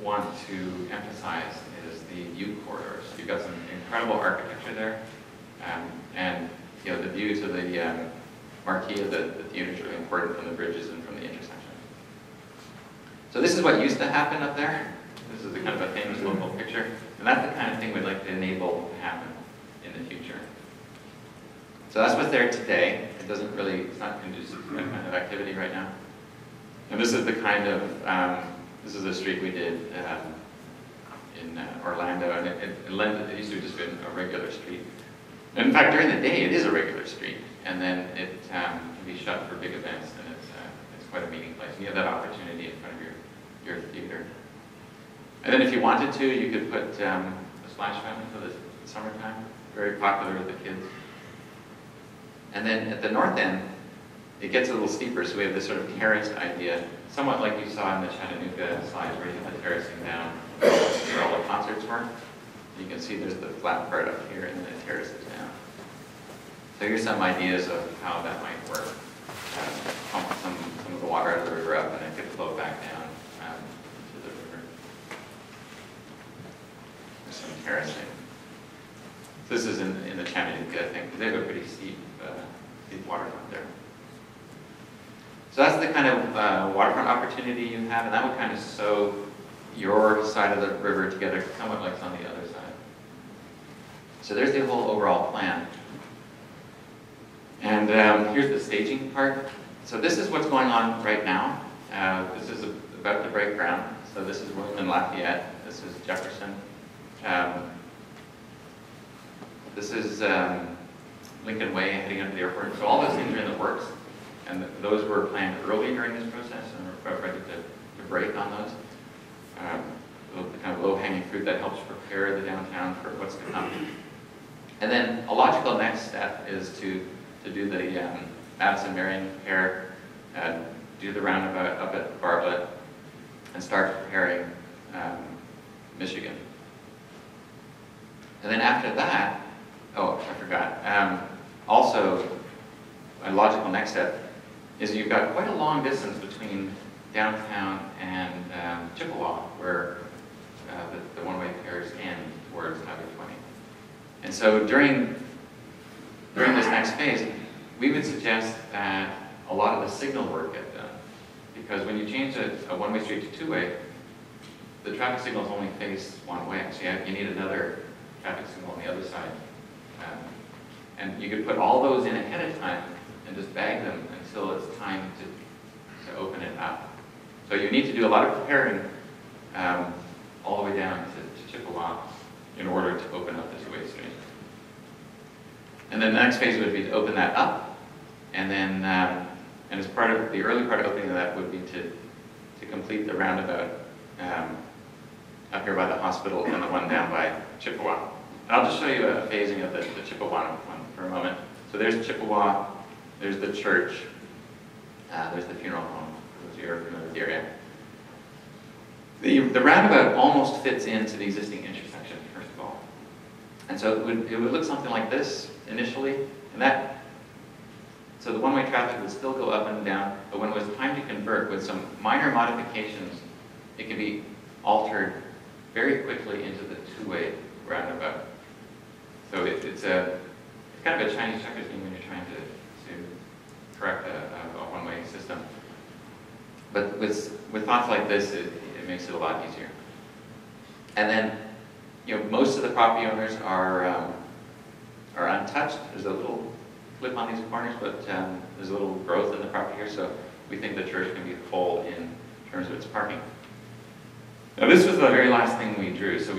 want to emphasize is the view corridors. You've got some incredible architecture there, and you know, the view to the marquee of the theater is really important from the bridges and from the intersection. So this is what used to happen up there. This is a kind of a famous local picture, and that's the kind of thing we'd like to enable to happen in the future. So that's what's there today. It doesn't really, it's not conducive to that kind of activity right now. And this is the kind of, this is a street we did in Orlando, and it used to have just been a regular street. And in fact, during the day, it is a regular street, and then it can be shut for big events, and it's quite a meeting place. And you have that opportunity in front of your theater. And then if you wanted to, you could put a splash fountain for the summertime, very popular with the kids. And then at the north end, it gets a little steeper, so we have this sort of terraced idea, somewhat like you saw in the Chattanooga slides, where you have the terracing down where all the concerts were. You can see there's the flat part up here, and then it terraces down. So here's some ideas of how that might work. Pump some of the water out of the river up, and it could flow back down to the river. There's some terracing. This is in the Chattanooga, I think. They have a pretty steep waterfront there. So that's the kind of waterfront opportunity you have, and that would kind of sew your side of the river together somewhat like it's on the other side. So there's the whole overall plan. And here's the staging part. So this is what's going on right now. This is about to break ground. So this is William and Lafayette. This is Jefferson. This is Lincoln Way heading up to the airport. So all those things are in the works. And those were planned early during this process, and we're about ready to break on those. The kind of low-hanging fruit that helps prepare the downtown for what's to come. And then a logical next step is to do the Madison Marion pair, do the roundabout up at Bartlett, and start preparing Michigan. And then after that, oh, I forgot. Also, a logical next step is you've got quite a long distance between downtown and Chippewa, where the one-way pairs end towards Highway 20. And so during this next phase, we would suggest that a lot of the signal work get done. Because when you change a one-way street to two-way, the traffic signals only face one way. So you need another traffic signal on the other side. And you could put all those in ahead of time and just bag them until it's time to open it up. So you need to do a lot of preparing all the way down to Chippewa in order to open up this two-way street. And then the next phase would be to open that up, and then and as part of the early part of opening that would be to complete the roundabout up here by the hospital and the one down by Chippewa. And I'll just show you a phasing of the Chippewa one for a moment. So there's Chippewa, there's the church, there's the funeral home, for those of you who are familiar with the area. The roundabout almost fits into the existing intersection, first of all. And so it would look something like this initially, and so the one-way traffic would still go up and down, but when it was time to convert with some minor modifications, it can be altered very quickly into the two-way roundabout. So it's kind of a Chinese checkers game when you're trying to correct a one-way system. But with thoughts like this, it makes it a lot easier. And then, most of the property owners are untouched. There's a little clip on these corners, but there's a little growth in the property here, so we think the church can be whole in terms of its parking. Now, this was the very last thing we drew, so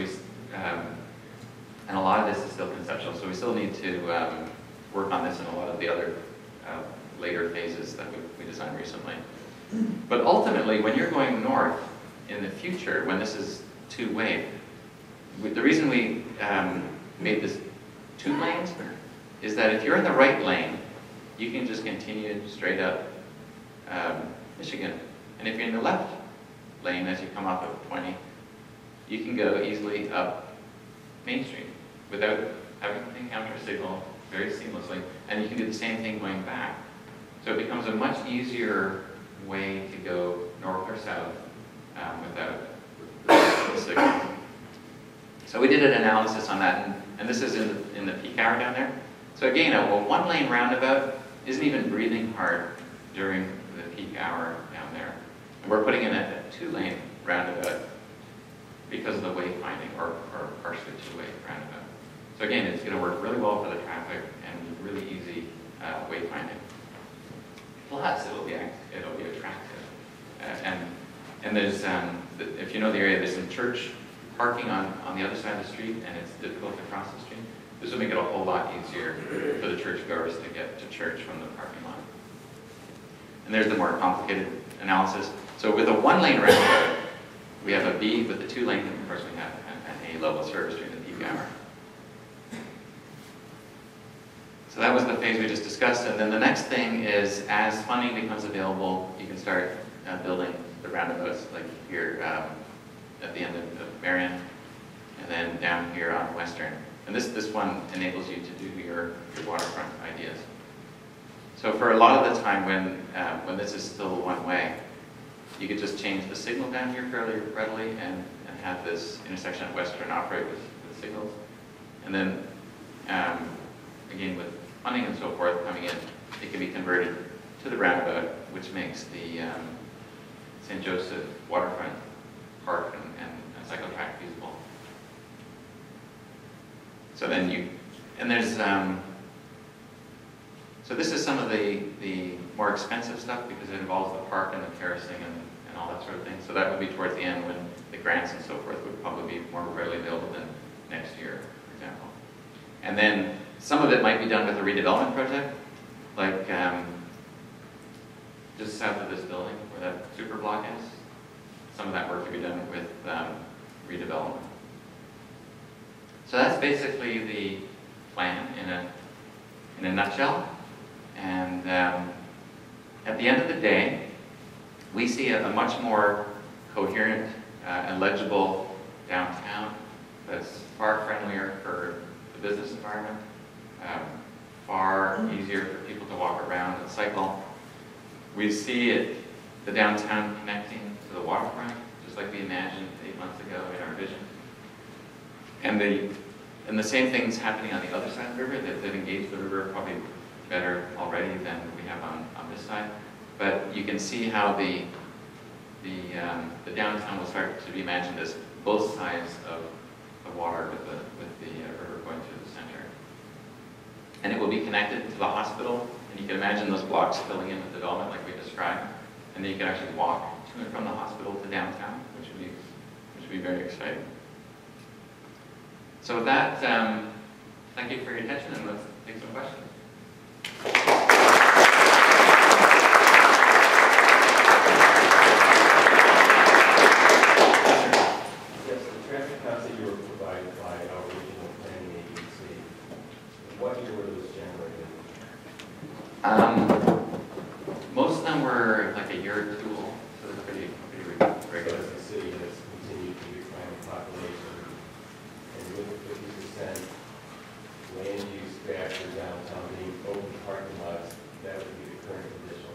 and a lot of this is still conceptual, so we still need to work on this in a lot of the other later phases that we designed recently. But ultimately, when you're going north in the future, when this is two-way, the reason we made this 2 lanes is that if you're in the right lane, you can just continue straight up Michigan. And if you're in the left lane as you come off of 20, you can go easily up Main Street without having to encounter a signal very seamlessly. And you can do the same thing going back. So it becomes a much easier way to go north or south without the signal. So we did an analysis on that, and this is in the peak hour down there. So again, a one-lane roundabout isn't even breathing hard during the peak hour down there. And we're putting in a two-lane roundabout because of the wayfinding, or partially two-way roundabout. So again, it's going to work really well for the traffic and really easy wayfinding. Plus, it'll be attractive. And there's, if you know the area, there's some church parking on the other side of the street, and it's difficult to cross the street. This will make it a whole lot easier for the churchgoers to get to church from the parking lot. And there's the more complicated analysis. So with a one-lane roundabout, we have a B with the two lane, and of course we have an A-level service during the peak hour. So that was the phase we just discussed, and then the next thing is, as funding becomes available, you can start building the roundabouts, like here at the end of Marion, and then down here on Western. And this one enables you to do your waterfront ideas. So for a lot of the time when this is still one way, you could just change the signal down here fairly readily and have this intersection at Western operate with signals. And then, again, with funding and so forth coming in, it can be converted to the roundabout, which makes the St. Joseph Waterfront Park and cycle track feasible. So then there's, so this is some of the more expensive stuff because it involves the park and the terracing and all that sort of thing. So that would be towards the end when the grants and so forth would probably be more readily available than next year, for example. And then some of it might be done with a redevelopment project, like just south of this building where that super block is. Some of that work can be done with redevelopment. So that's basically the plan in a nutshell. And at the end of the day, we see a much more coherent and legible downtown that's far friendlier for the business environment, far easier for people to walk around and cycle. We see the downtown connecting to the waterfront, just like we imagined 8 months ago in our vision. And the same thing's happening on the other side of the river. They've engaged the river probably better already than we have on this side. But you can see how the downtown will start to be imagined as both sides of the water with the river going through the center. And it will be connected to the hospital. And you can imagine those blocks filling in with development like we described. And then you can actually walk to and from the hospital to downtown, which would be very exciting. So with that, thank you for your attention, and let's take some questions. Yes, the traffic counts that you were provided by our regional planning agency, what year were those generated? Most of them were like a year or two old, so they're pretty regular. As the city has continued to decline in population, and with 50% land use factor downtown being open parking lots, that would be the current condition.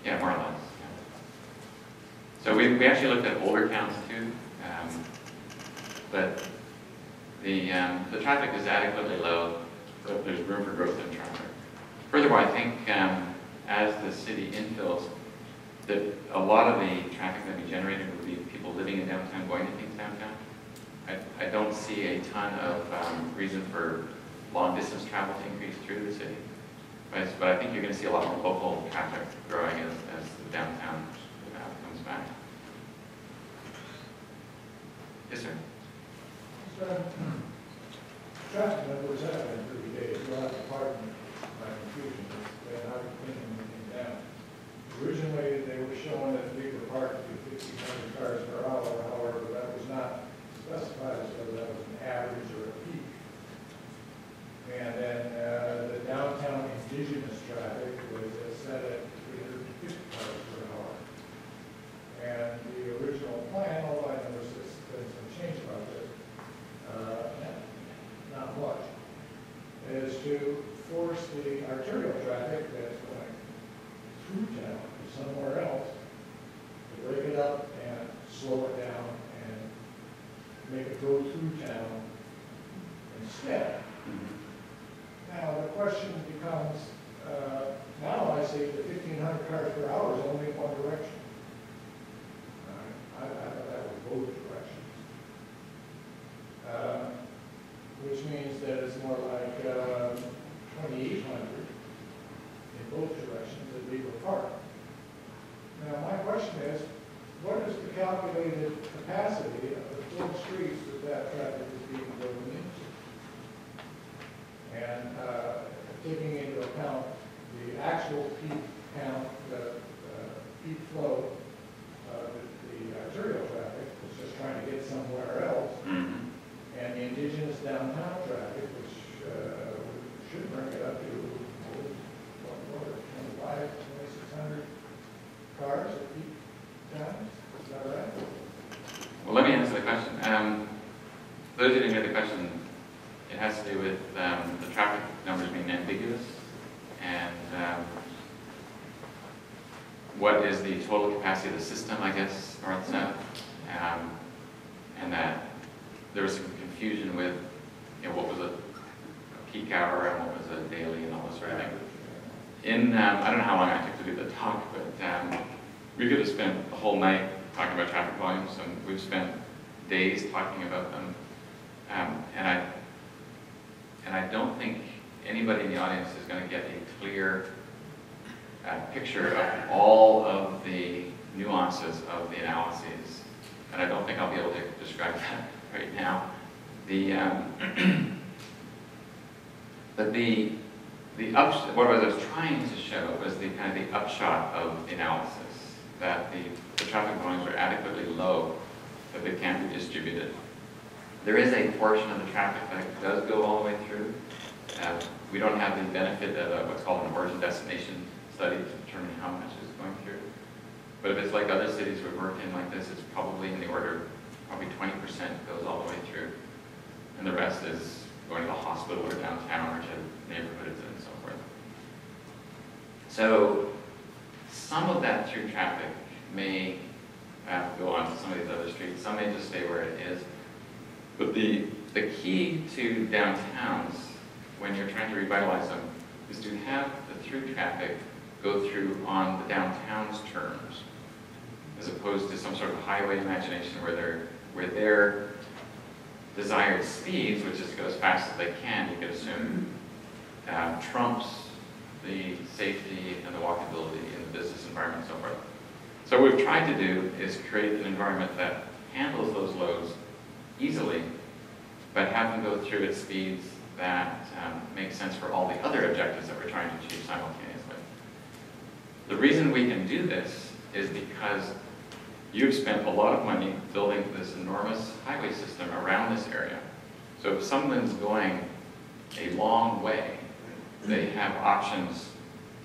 Yeah, more or less. Yeah. So we actually looked at older counts too, but the traffic is adequately low, but there's room for growth in traffic. Furthermore, I think as the city infills, that a lot of the traffic that we generated would be people living in downtown, going to things downtown. I don't see a ton of reason for long distance travel to increase through the city. But I think you're going to see a lot more local traffic growing as the downtown comes back. Yes, sir? Traffic numbers have been pretty big throughout the department. My confusion is how to clean anything down. Originally, they were showing that Beaver Park could be 1,500 cars per hour. However, that was not specified as whether that was an average or a peak. And then the downtown indigenous traffic was set at 350 cars per hour. And the capacity to 1,500 cars per hour is only in one direction. I thought that was both directions. Which means that it's more like 2,800 in both directions at Legal Park. Now, my question is, what is the calculated capacity of the full streets that traffic is being driven into? And taking into account the actual peak count, the peak flow, the arterial traffic, that's just trying to get somewhere else, and the indigenous downtown traffic, which should bring it up to, what, 25, 2,600 cars at peak times? Is that right? Well, let me answer the question. Those who didn't hear the question, it has to do with the traffic numbers being ambiguous and what is the total capacity of the system, I guess, north-south, and that there was some confusion with, you know, what was a peak hour and what was a daily and all this sort of thing. I don't know how long I took to do the talk, but we could have spent the whole night talking about traffic volumes, and we've spent days talking about them. And I don't think anybody in the audience is going to get a clear picture of all of the nuances of the analyses. And I don't think I'll be able to describe that right now. What I was trying to show was the kind of the upshot of the analysis, that the traffic volumes are adequately low, that they can be distributed. There is a portion of the traffic that does go all the way through. We don't have the benefit of what's called an origin destination study to determine how much is going through. But if it's like other cities we've worked in like this, it's probably in the order, probably 20% goes all the way through. And the rest is going to the hospital or downtown or to neighborhoods and so forth. So some of that through traffic may go on to some of these other streets. Some may just stay where it is. But the key to downtowns, when you're trying to revitalize them, is to have the through traffic go through on the downtown's terms, as opposed to some sort of highway imagination where their desired speeds, which is to go as fast as they can, you could assume, trumps the safety and the walkability in the business environment and so forth. So what we've tried to do is create an environment that handles those loads easily, but have them go through at speeds that make sense for all the other objectives that we're trying to achieve simultaneously. The reason we can do this is because you've spent a lot of money building this enormous highway system around this area. So if someone's going a long way, they have options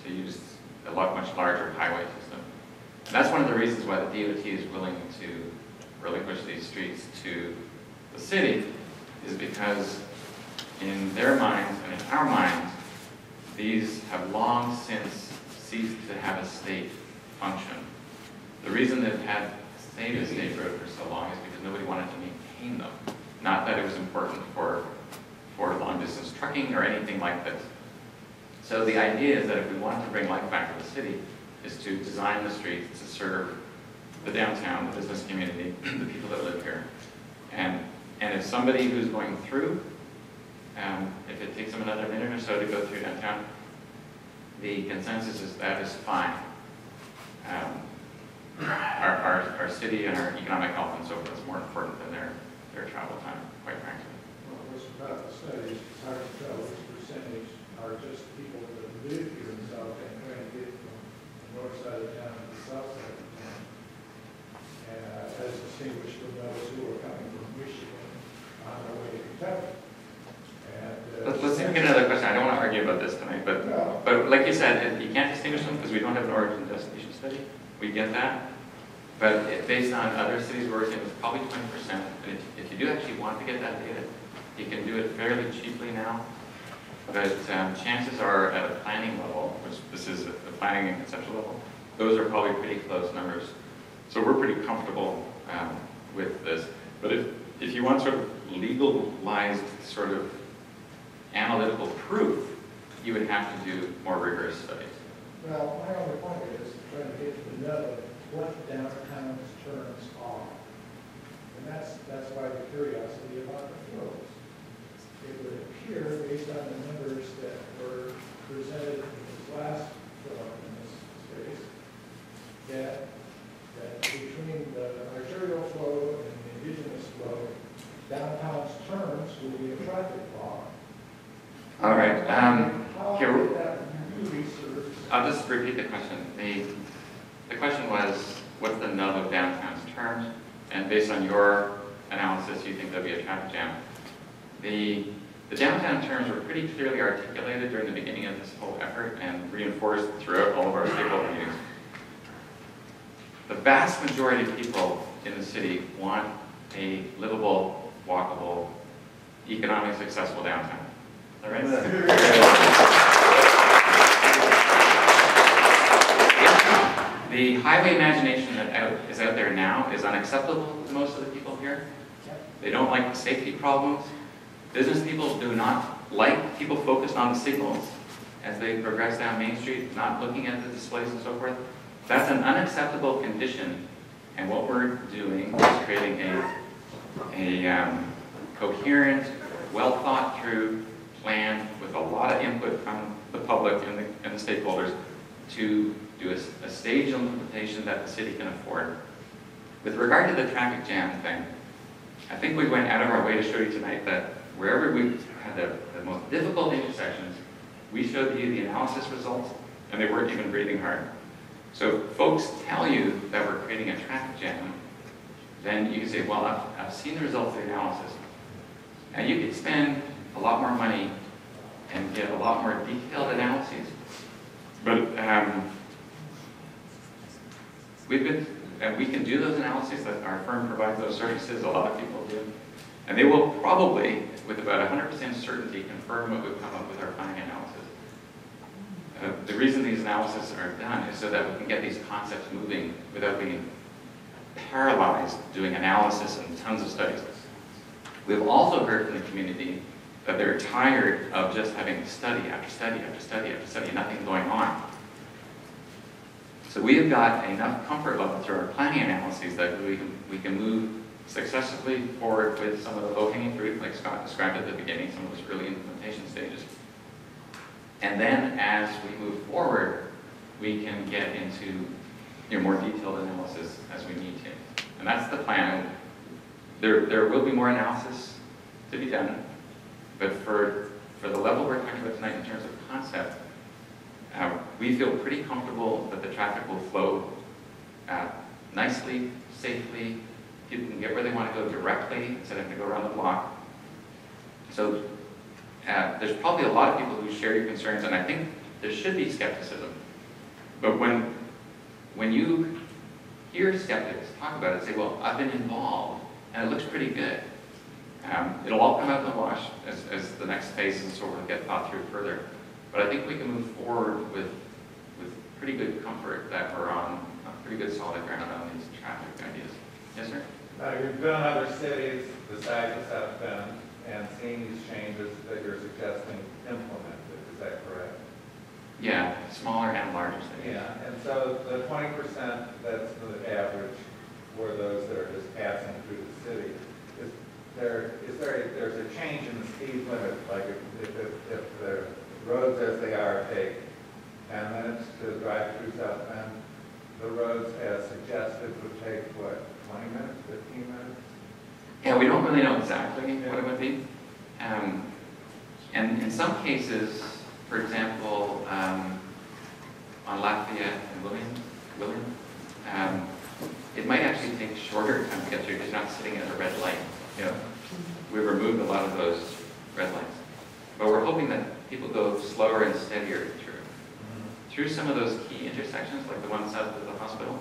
to use a much larger highway system. And that's one of the reasons why the DOT is willing to relinquish these streets to the city, is because in their minds and in our minds, these have long since ceased to have a state function. The reason they've stayed a state road for so long is because nobody wanted to maintain them. Not that it was important for long distance trucking or anything like this. So the idea is that if we want to bring life back to the city, is to design the streets to serve the downtown, the business community, the people that live here. And if somebody who's going through, if it takes them another minute or so to go through downtown, the consensus is that is fine. Our city and our economic health and so forth is more important than their travel time, quite frankly. Well, what's about the studies, it's hard to tell which percentage are just people that live here in South Bend trying to get from the north side of town to the south side of town. As distinguished from those who are coming from Michigan on their way to Kentucky. Let's take another question. I don't want to argue about this tonight, but like you said, you can't distinguish them because we don't have an origin destination study. We get that. But based on other cities we're working with, probably 20%. But if you do actually want to get that data, you can do it fairly cheaply now. But chances are at a planning level, which this is the planning and conceptual level, those are probably pretty close numbers. So we're pretty comfortable with this. But if you want sort of legalized sort of analytical proof, you would have to do more rigorous studies. Well, my only point is trying to get to the nub of what downtown's terms are. And that's why the curiosity about the flows. It would appear, based on the numbers that were presented in this last flow in this space, that between the arterial flow and the indigenous flow, downtown's terms will be a traffic law. All right. How Here, did that really serve? I'll just repeat the question. The question was, what's the nub of downtown's terms? And based on your analysis, you think there'll be a traffic jam. The downtown terms were pretty clearly articulated during the beginning of this whole effort and reinforced throughout all of our stakeholder meetings. The vast majority of people in the city want a livable, walkable, economically successful downtown. Is that right? The highway imagination that is out there now is unacceptable to most of the people here. They don't like the safety problems. Business people do not like people focused on the signals as they progress down Main Street, not looking at the displays and so forth. That's an unacceptable condition, and what we're doing is creating a coherent, well thought through plan with a lot of input from the public and the stakeholders to do a staged implementation that the city can afford. With regard to the traffic jam thing, I think we went out of our way to show you tonight that wherever we had the most difficult intersections, we showed you the analysis results, and they weren't even breathing hard. So if folks tell you that we're creating a traffic jam, then you can say, well, I've seen the results of the analysis. And you could spend a lot more money and get a lot more detailed analyses. But we can do those analyses, that our firm provides those services, a lot of people do. And they will probably, with about 100% certainty, confirm what we've come up with our planning analysis. The reason these analyses are done is so that we can get these concepts moving without being paralyzed doing analysis and tons of studies. We've also heard from the community that they're tired of just having study after study after study after study, nothing going on. So we have got enough comfort level through our planning analyses that we can move successfully forward with some of the low-hanging fruit, like Scott described at the beginning, some of those early implementation stages. And then as we move forward, we can get into more detailed analysis as we need to. And that's the plan. There will be more analysis to be done, but for the level we're talking about tonight in terms of concept, we feel pretty comfortable that the traffic will flow nicely, safely. People can get where they want to go directly instead of having to go around the block. So there's probably a lot of people who share your concerns, and I think there should be skepticism. But when you hear skeptics talk about it, say, well, I've been involved, and it looks pretty good. It'll all come out in the wash as the next phases sort of get thought through further. But I think we can move forward with pretty good comfort that we're on a pretty good solid ground on these traffic ideas. Yes, sir? You've been in other cities besides South Bend and seen these changes that you're suggesting implemented. Is that correct? Yeah, smaller and larger cities. Yeah, and so the 20% that's the average for those that are just passing through the city. There's a change in the speed limit, like if the roads as they are take 10 minutes to drive through South Bend, the roads as suggested would take, what, 20 minutes, 15 minutes? Yeah, we don't really know exactly what it would be. And in some cases, for example, on Lafayette and William, it might actually take shorter time to get through because you're not sitting at a red light. We've removed a lot of those red lights. But we're hoping that people go slower and steadier through some of those key intersections, like the one south of the hospital.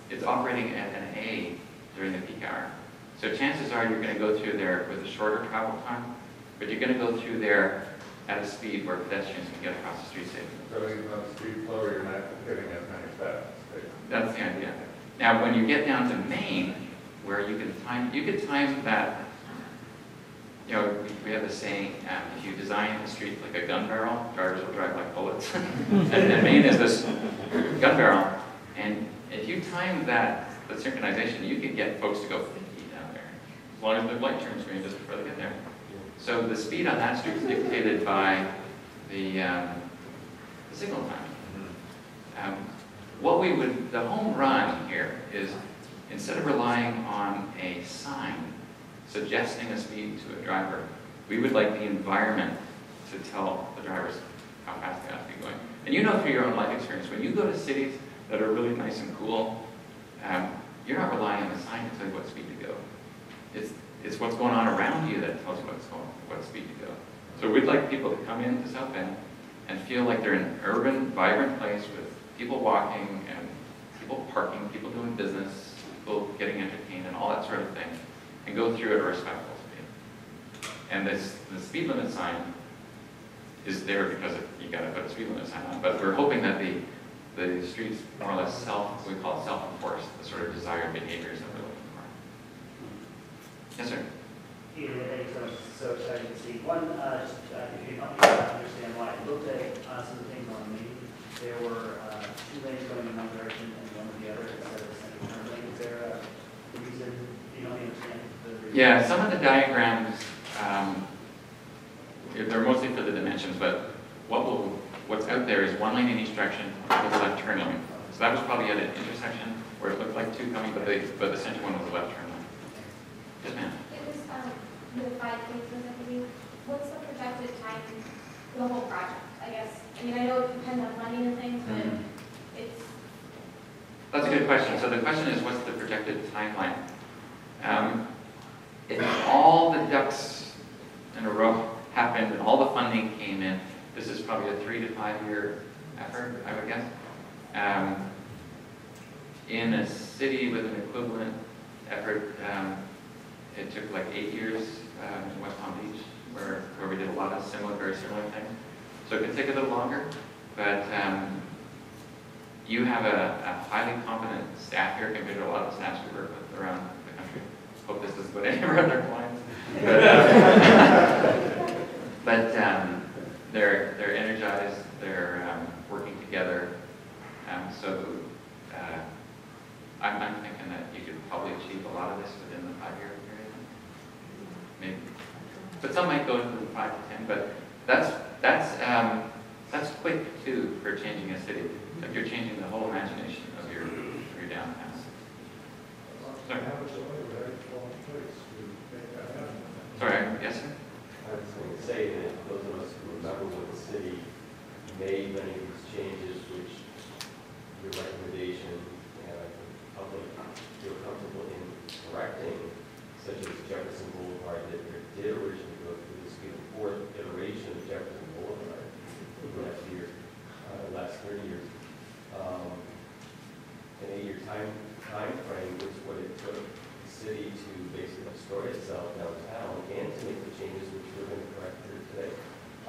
It's operating at an A during the peak hour. So chances are you're going to go through there with a shorter travel time, but you're going to go through there at a speed where pedestrians can get across the street safely. So even though the speed's lower, you're not getting as many stops. That's the idea. Now, when you get down to Maine, where you could time that you know, we have this saying, if you design the street like a gun barrel, drivers will drive like bullets. and Maine is this gun barrel, and if you time the synchronization, you can get folks to go 50 down there, as long as the light turns green just before they get there. So the speed on that street is dictated by the signal time. The home run here is, instead of relying on a sign suggesting a speed to a driver, we would like the environment to tell the drivers how fast they have to be going. And you know through your own life experience, when you go to cities that are really nice and cool, you're not relying on the sign to tell you what speed to go. It's what's going on around you that tells you what speed to go. So we'd like people to come into South Bend and feel like they're in an urban, vibrant place with people walking and people parking, people doing business, people getting entertained and all that sort of thing, and go through at a respectful speed. And the speed limit sign is there because you got to put a speed limit sign on, but we're hoping that the streets more or less we call it self-enforced, the sort of desired behaviors that we're looking for. Yes, sir? So excited to see. One, just if you help me understand why. I looked at some of the things on Main. There were 2 lanes going in one direction and one in the other instead of a single turn lane. Is there a reason you don't understand the reason? Yeah, some of the diagrams, they're mostly for the dimensions, but what's out there is 1 lane in each direction with a left turn lane. So that was probably at an intersection where it looked like 2 coming, but the center one was a left turn lane. Yes, ma'am. It was the 5 phases, I believe. What's the projected time for the whole project, I guess? I mean, I know it depends on money and things, but it's... That's a good question. So the question is, what's the projected timeline? If all the ducks in a row happened and all the funding came in, this is probably a 3 to 5 year effort, I would guess. In a city with an equivalent effort, it took like 8 years in West Palm Beach, where we did a lot of very similar things. So it can take a little longer, but you have a highly competent staff here compared to a lot of the staffs we work with around the country. Hope this doesn't go to any of our other clients. But they're energized, they're working together. So I'm thinking that you could probably achieve a lot of this within the 5-year period. Maybe. But some might go into the 5 to 10, but that's quick too for changing a city. If you're changing the whole imagination of your downtown. Sorry. Sorry, yes, sir? I was going to say that those of us who remember when the city made many of these changes, which your recommendation, and I think the public feel comfortable in correcting, such as Jefferson Boulevard that did originally go through this, be the 4th iteration of Jefferson Boulevard last 30 years. An 8-year time frame was what it took the city to basically destroy itself downtown and to make the changes which we're going to correct here today.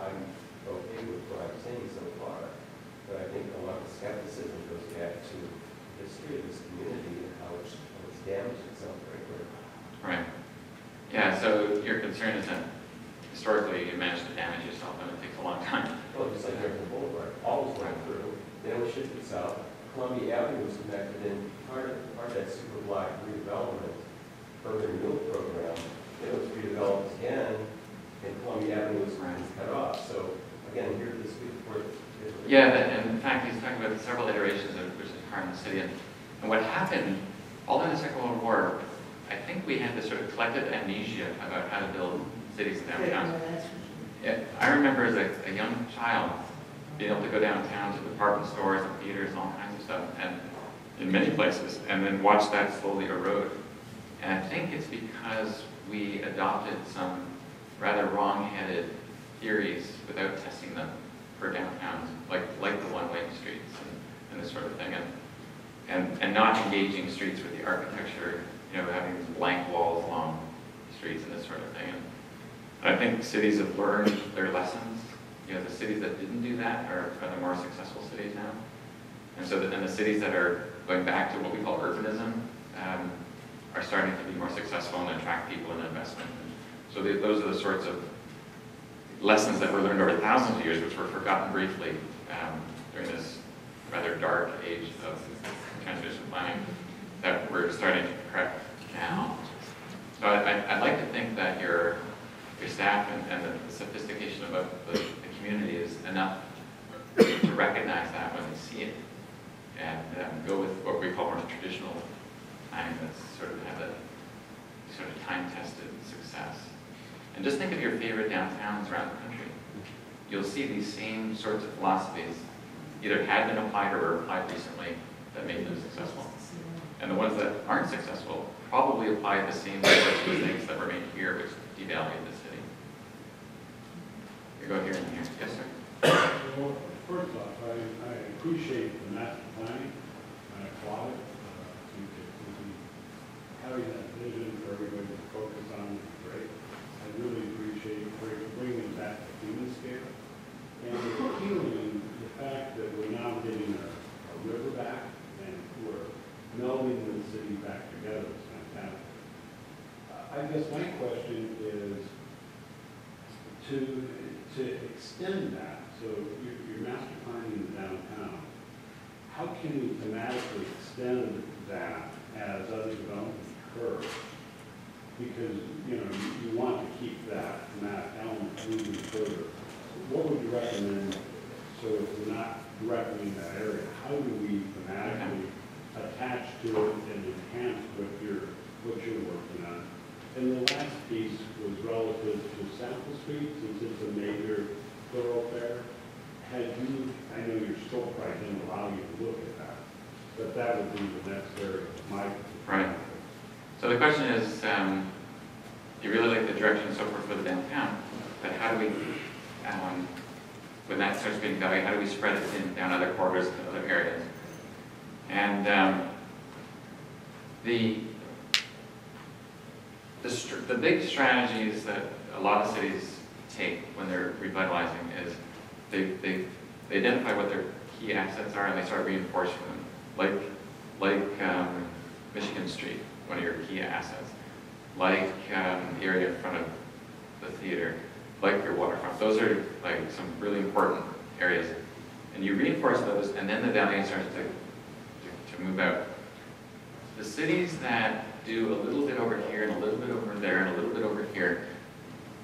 I'm okay with what I'm saying so far, but I think a lot of the skepticism goes back to the history of this community and how it's damaged itself very quickly. Right. Yeah, so your concern is that historically you managed to damage yourself and it takes a long time. Well, just like Jefferson Boulevard, always went through. Then it shifted south. Columbia Avenue was connected in part of that super block redevelopment urban renewal program. Then it was redeveloped again, and Columbia Avenue was cut off. So again, here's this before. Yeah, and in fact, he's talking about several iterations of which is harm the city. And what happened, all in the Second World War, I think we had this sort of collective amnesia about how to build cities downtown. Yeah, I remember as a young child being able to go downtown to department stores and theaters and all kinds of stuff, and in many places, and then watch that slowly erode. And I think it's because we adopted some rather wrong-headed theories without testing them for downtowns, like the one-way streets and this sort of thing, and not engaging streets with the architecture, you know, having these blank walls along the streets and this sort of thing. And I think cities have learned their lessons. You know, the cities that didn't do that are the more successful cities now. And so, and the cities that are going back to what we call urbanism are starting to be more successful and attract people and investment. And So those are the sorts of lessons that were learned over thousands of years, which were forgotten briefly during this rather dark age of transportation planning, that we're starting to correct now. So I'd like to think that your staff and the sophistication of the community is enough to recognize that when they see it, and go with what we call more traditional planning that's sort of had a sort of time-tested success. And just think of your favorite downtowns around the country. You'll see these same sorts of philosophies either had been applied or were applied recently that made them successful. And the ones that aren't successful probably apply the same sorts of things that were made here, which devalued the city. You go here and here. Yes, sir? Well, first off, I appreciate the master planning. I applaud it. I think having that vision for everybody to focus on is great. I really appreciate bringing it back to human scale. And appealing the fact that we're now getting a river back and we're melding the city back together is fantastic. I guess my question is to extend that. So you're master planning the downtown. How can we thematically extend that as other developments occur? Because you want to keep that thematic element moving further. What would you recommend? So if we're not directly in that area, how do we thematically attach to it and enhance what you're working on? And the last piece was relative to Sample Street, since it's a major thoroughfare. I know your scope right didn't allow you to look at that, but that would be the next area. Right. So the question is, you really like the direction so far for the downtown, but how do we, when that starts being valued, how do we spread it down other corridors and other areas? And the big strategies that a lot of cities take when they're revitalizing is they identify what their key assets are and they start reinforcing them. Like Michigan Street, one of your key assets. Like the area in front of the theater. Like your waterfront. Those are like some really important areas. And you reinforce those, and then the value starts to move out. The cities that do a little bit over here and a little bit over there and a little bit over here,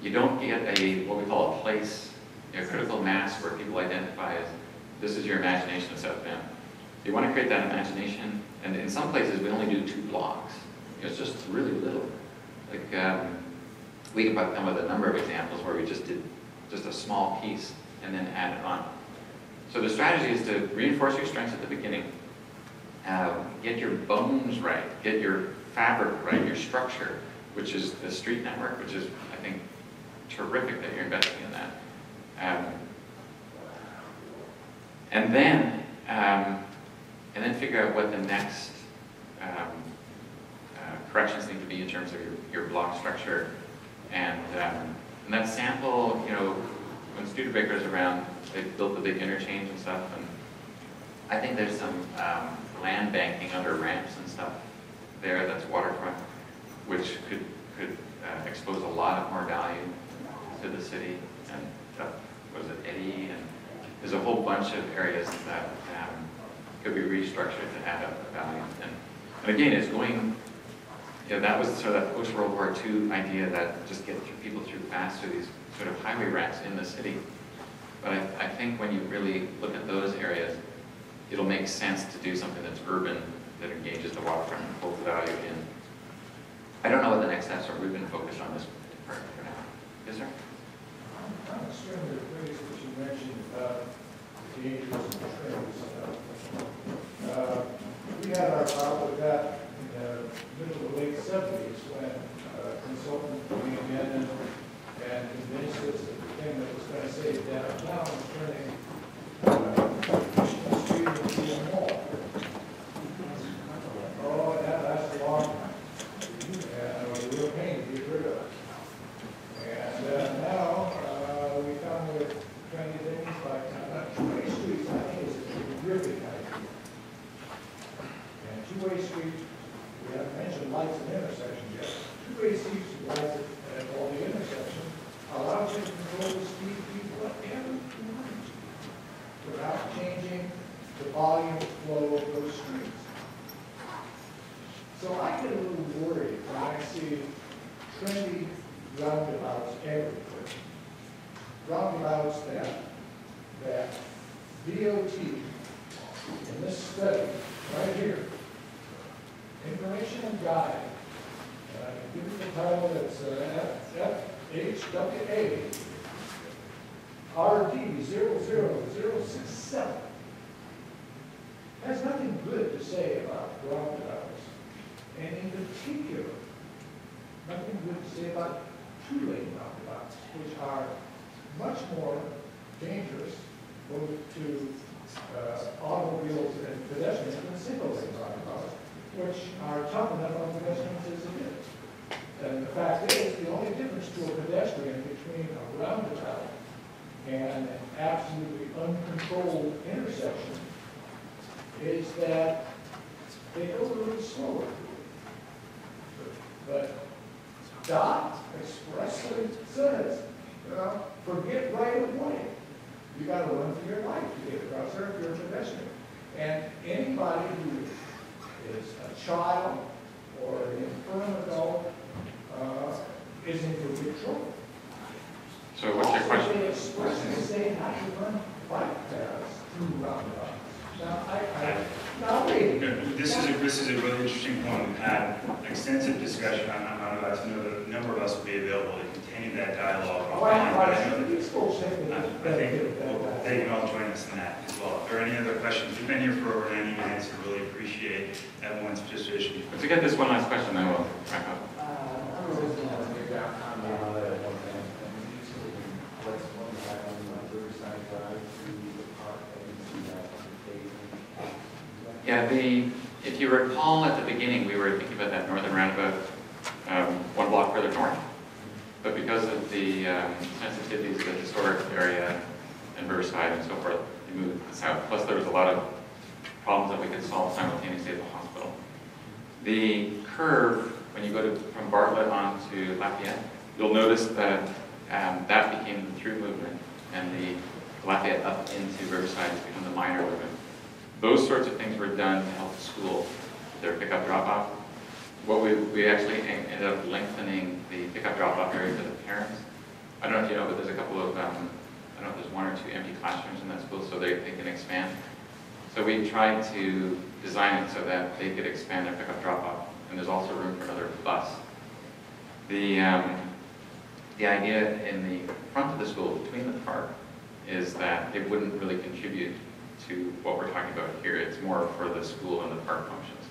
you don't get what we call a place, a critical mass where people identify as, this is your imagination of South Bend. You want to create that imagination, and in some places we only do 2 blocks. It's just really little. Like, we can come with a number of examples where we just did just a small piece and then add it on. So the strategy is to reinforce your strengths at the beginning, get your bones right, get your fabric right, your structure, which is the street network, which is, I think, terrific that you're investing in that. And then figure out what the next corrections need to be in terms of your block structure. And that sample, when Studebaker's around, they built the big interchange and stuff, and I think there's some land banking under ramps and stuff there that's waterfront, which could expose a lot of more value to the city. And was it Eddie? And there's a whole bunch of areas that could be restructured to add up the value. And again, it's going. That was sort of that post-World War II idea that just get people through faster, these sort of highway racks in the city. But I think when you really look at those areas, it'll make sense to do something that's urban, that engages the waterfront and pulls the value in. I don't know what the next steps are. We've been focused on this part for now. Yes, sir? I'm extremely pleased that you mentioned the dangers of trains. We had our problem with that in the middle of the late 70s when a consultant came in and convinced us that the thing that was going to save downtown was turning Michigan Street into a mall. Oh, that lasted a long time. And it was a real pain to get rid of. And now we come with trendy things like two-way streets. I think it's a terrific idea. And two-way streets, we haven't mentioned lights and intersections yet. Two-way streets with lights at all the intersections. the volume flow of those streets. So I get a little worried when I see trendy roundabouts everywhere. Roundabouts that DOT, in this study, right here, information and guide, and I can give you the title, it's FHWA RD 00067. Has nothing good to say about roundabouts, and in particular, nothing good to say about two-lane roundabouts, which are much more dangerous both to automobiles and pedestrians than single-lane roundabouts, which are tough enough on pedestrians as it is. And the fact is, the only difference to a pedestrian between a roundabout and an absolutely uncontrolled intersection is that they go a little slower. But DOT expressly says, forget right of way. You got to run for your life to get across there if you're a pedestrian. And anybody who is a child or an infirm adult is in for big trouble. So what's your question? They expressly say not to run bike paths through roundabouts. Now, This is a really interesting point. We've had extensive discussion on roundabouts. I know that a number of us will be available to continue that dialogue. I think they can all join us in that as well. If there are any other questions, we've been here for over 90 minutes. I really appreciate everyone's participation. To get this one last question, then we'll wrap up. I'm a resident of your downtown neighborhood, and usually what's going on Riverside Drive to the park, and see that Yeah, if you recall at the beginning, we were thinking about that northern roundabout one block further north. But because of the sensitivities of the historic area and Riverside and so forth, we moved south. Plus there was a lot of problems that we could solve simultaneously at the hospital. The curve, when you go from Bartlett on to Lafayette, you'll notice that that became the through movement, and the Lafayette up into Riverside has become the minor movement. Those sorts of things were done to help the school with their pickup drop-off. What we actually ended up lengthening the pickup drop-off area for the parents. I don't know if you know, but there's a couple of, I don't know if there's 1 or 2 empty classrooms in that school, so they can expand. So we tried to design it so that they could expand their pickup drop-off, and there's also room for another bus. The idea in the front of the school, between the park, is that it wouldn't really contribute to what we're talking about here. It's more for the school and the park functions.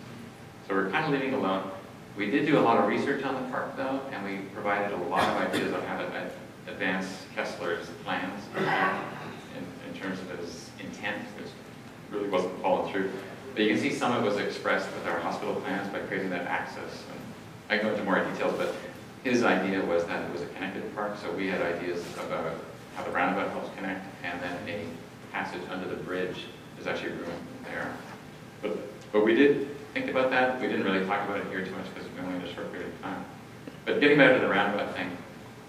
So we're kind of leaving it alone. We did do a lot of research on the park though, and we provided a lot of ideas on how to advance Kessler's plans in terms of his intent, which really wasn't followed through. But you can see some of it was expressed with our hospital plans by creating that access. And I can go into more details, but his idea was that it was a connected park, so we had ideas about how the roundabout helps connect, and then a passage under the bridge. There's actually room there. But we did think about that. We didn't really talk about it here too much because we only had a short period of time. But getting back to the roundabout thing,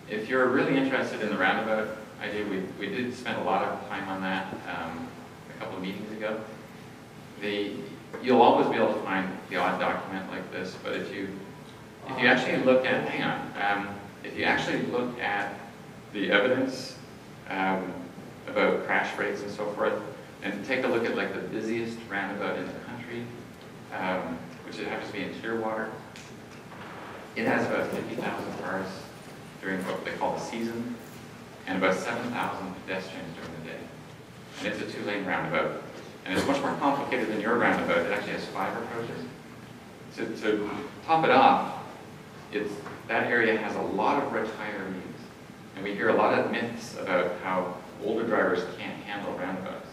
if you're really interested in the roundabout idea, we did spend a lot of time on that a couple of meetings ago. You'll always be able to find the odd document like this, but if you actually look at, if you actually look at the evidence about crash rates and so forth, and take a look at like the busiest roundabout in the country, which it happens to be in Clearwater, it has about 50,000 cars during what they call the season, and about 7,000 pedestrians during the day. And it's a 2-lane roundabout. And it's much more complicated than your roundabout. It actually has 5 approaches. To top it off, that area has a lot of retirees. And we hear a lot of myths about how older drivers can't handle roundabouts.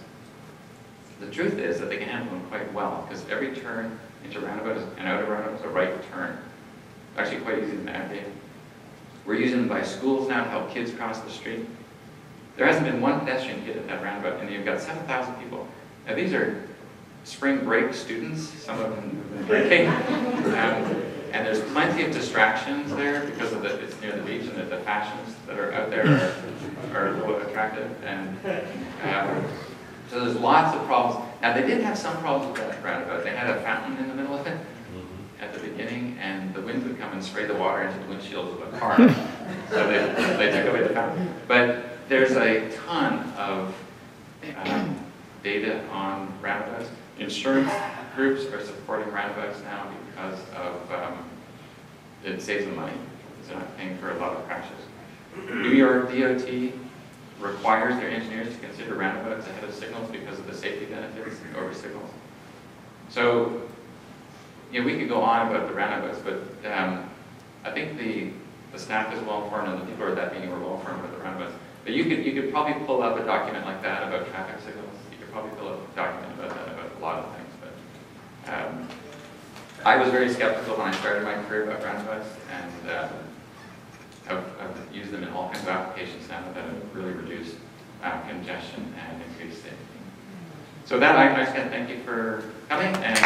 The truth is that they can handle them quite well, because every turn into roundabout and out of roundabout is a right turn. It's actually quite easy to navigate. We're using them by schools now to help kids cross the street. There hasn't been one pedestrian hit at that roundabout, and you've got 7,000 people. Now these are spring break students, some of them drinking, and there's plenty of distractions there because of it's near the beach, and the fashions that are out there are a little attractive, and so there's lots of problems. Now, they did have some problems with that roundabout. They had a fountain in the middle of it at the beginning, and the wind would come and spray the water into the windshields of the car. So they took away the fountain. But there's a ton of data on roundabouts. Insurance groups are supporting roundabouts now because of it saves them money. They're not paying for a lot of crashes. New York DOT requires their engineers to consider roundabouts ahead of signals because of the safety benefits over signals. So, you know, we could go on about the roundabouts, but I think the staff is well informed and the people at that meeting were well informed about the roundabouts. But you could probably pull up a document like that about traffic signals. You could probably pull up a document about that about a lot of things. But I was very skeptical when I started my career about roundabouts, and I've used them in all kinds of applications now that have really reduced congestion and increased safety. So with that, I just thank you for coming, and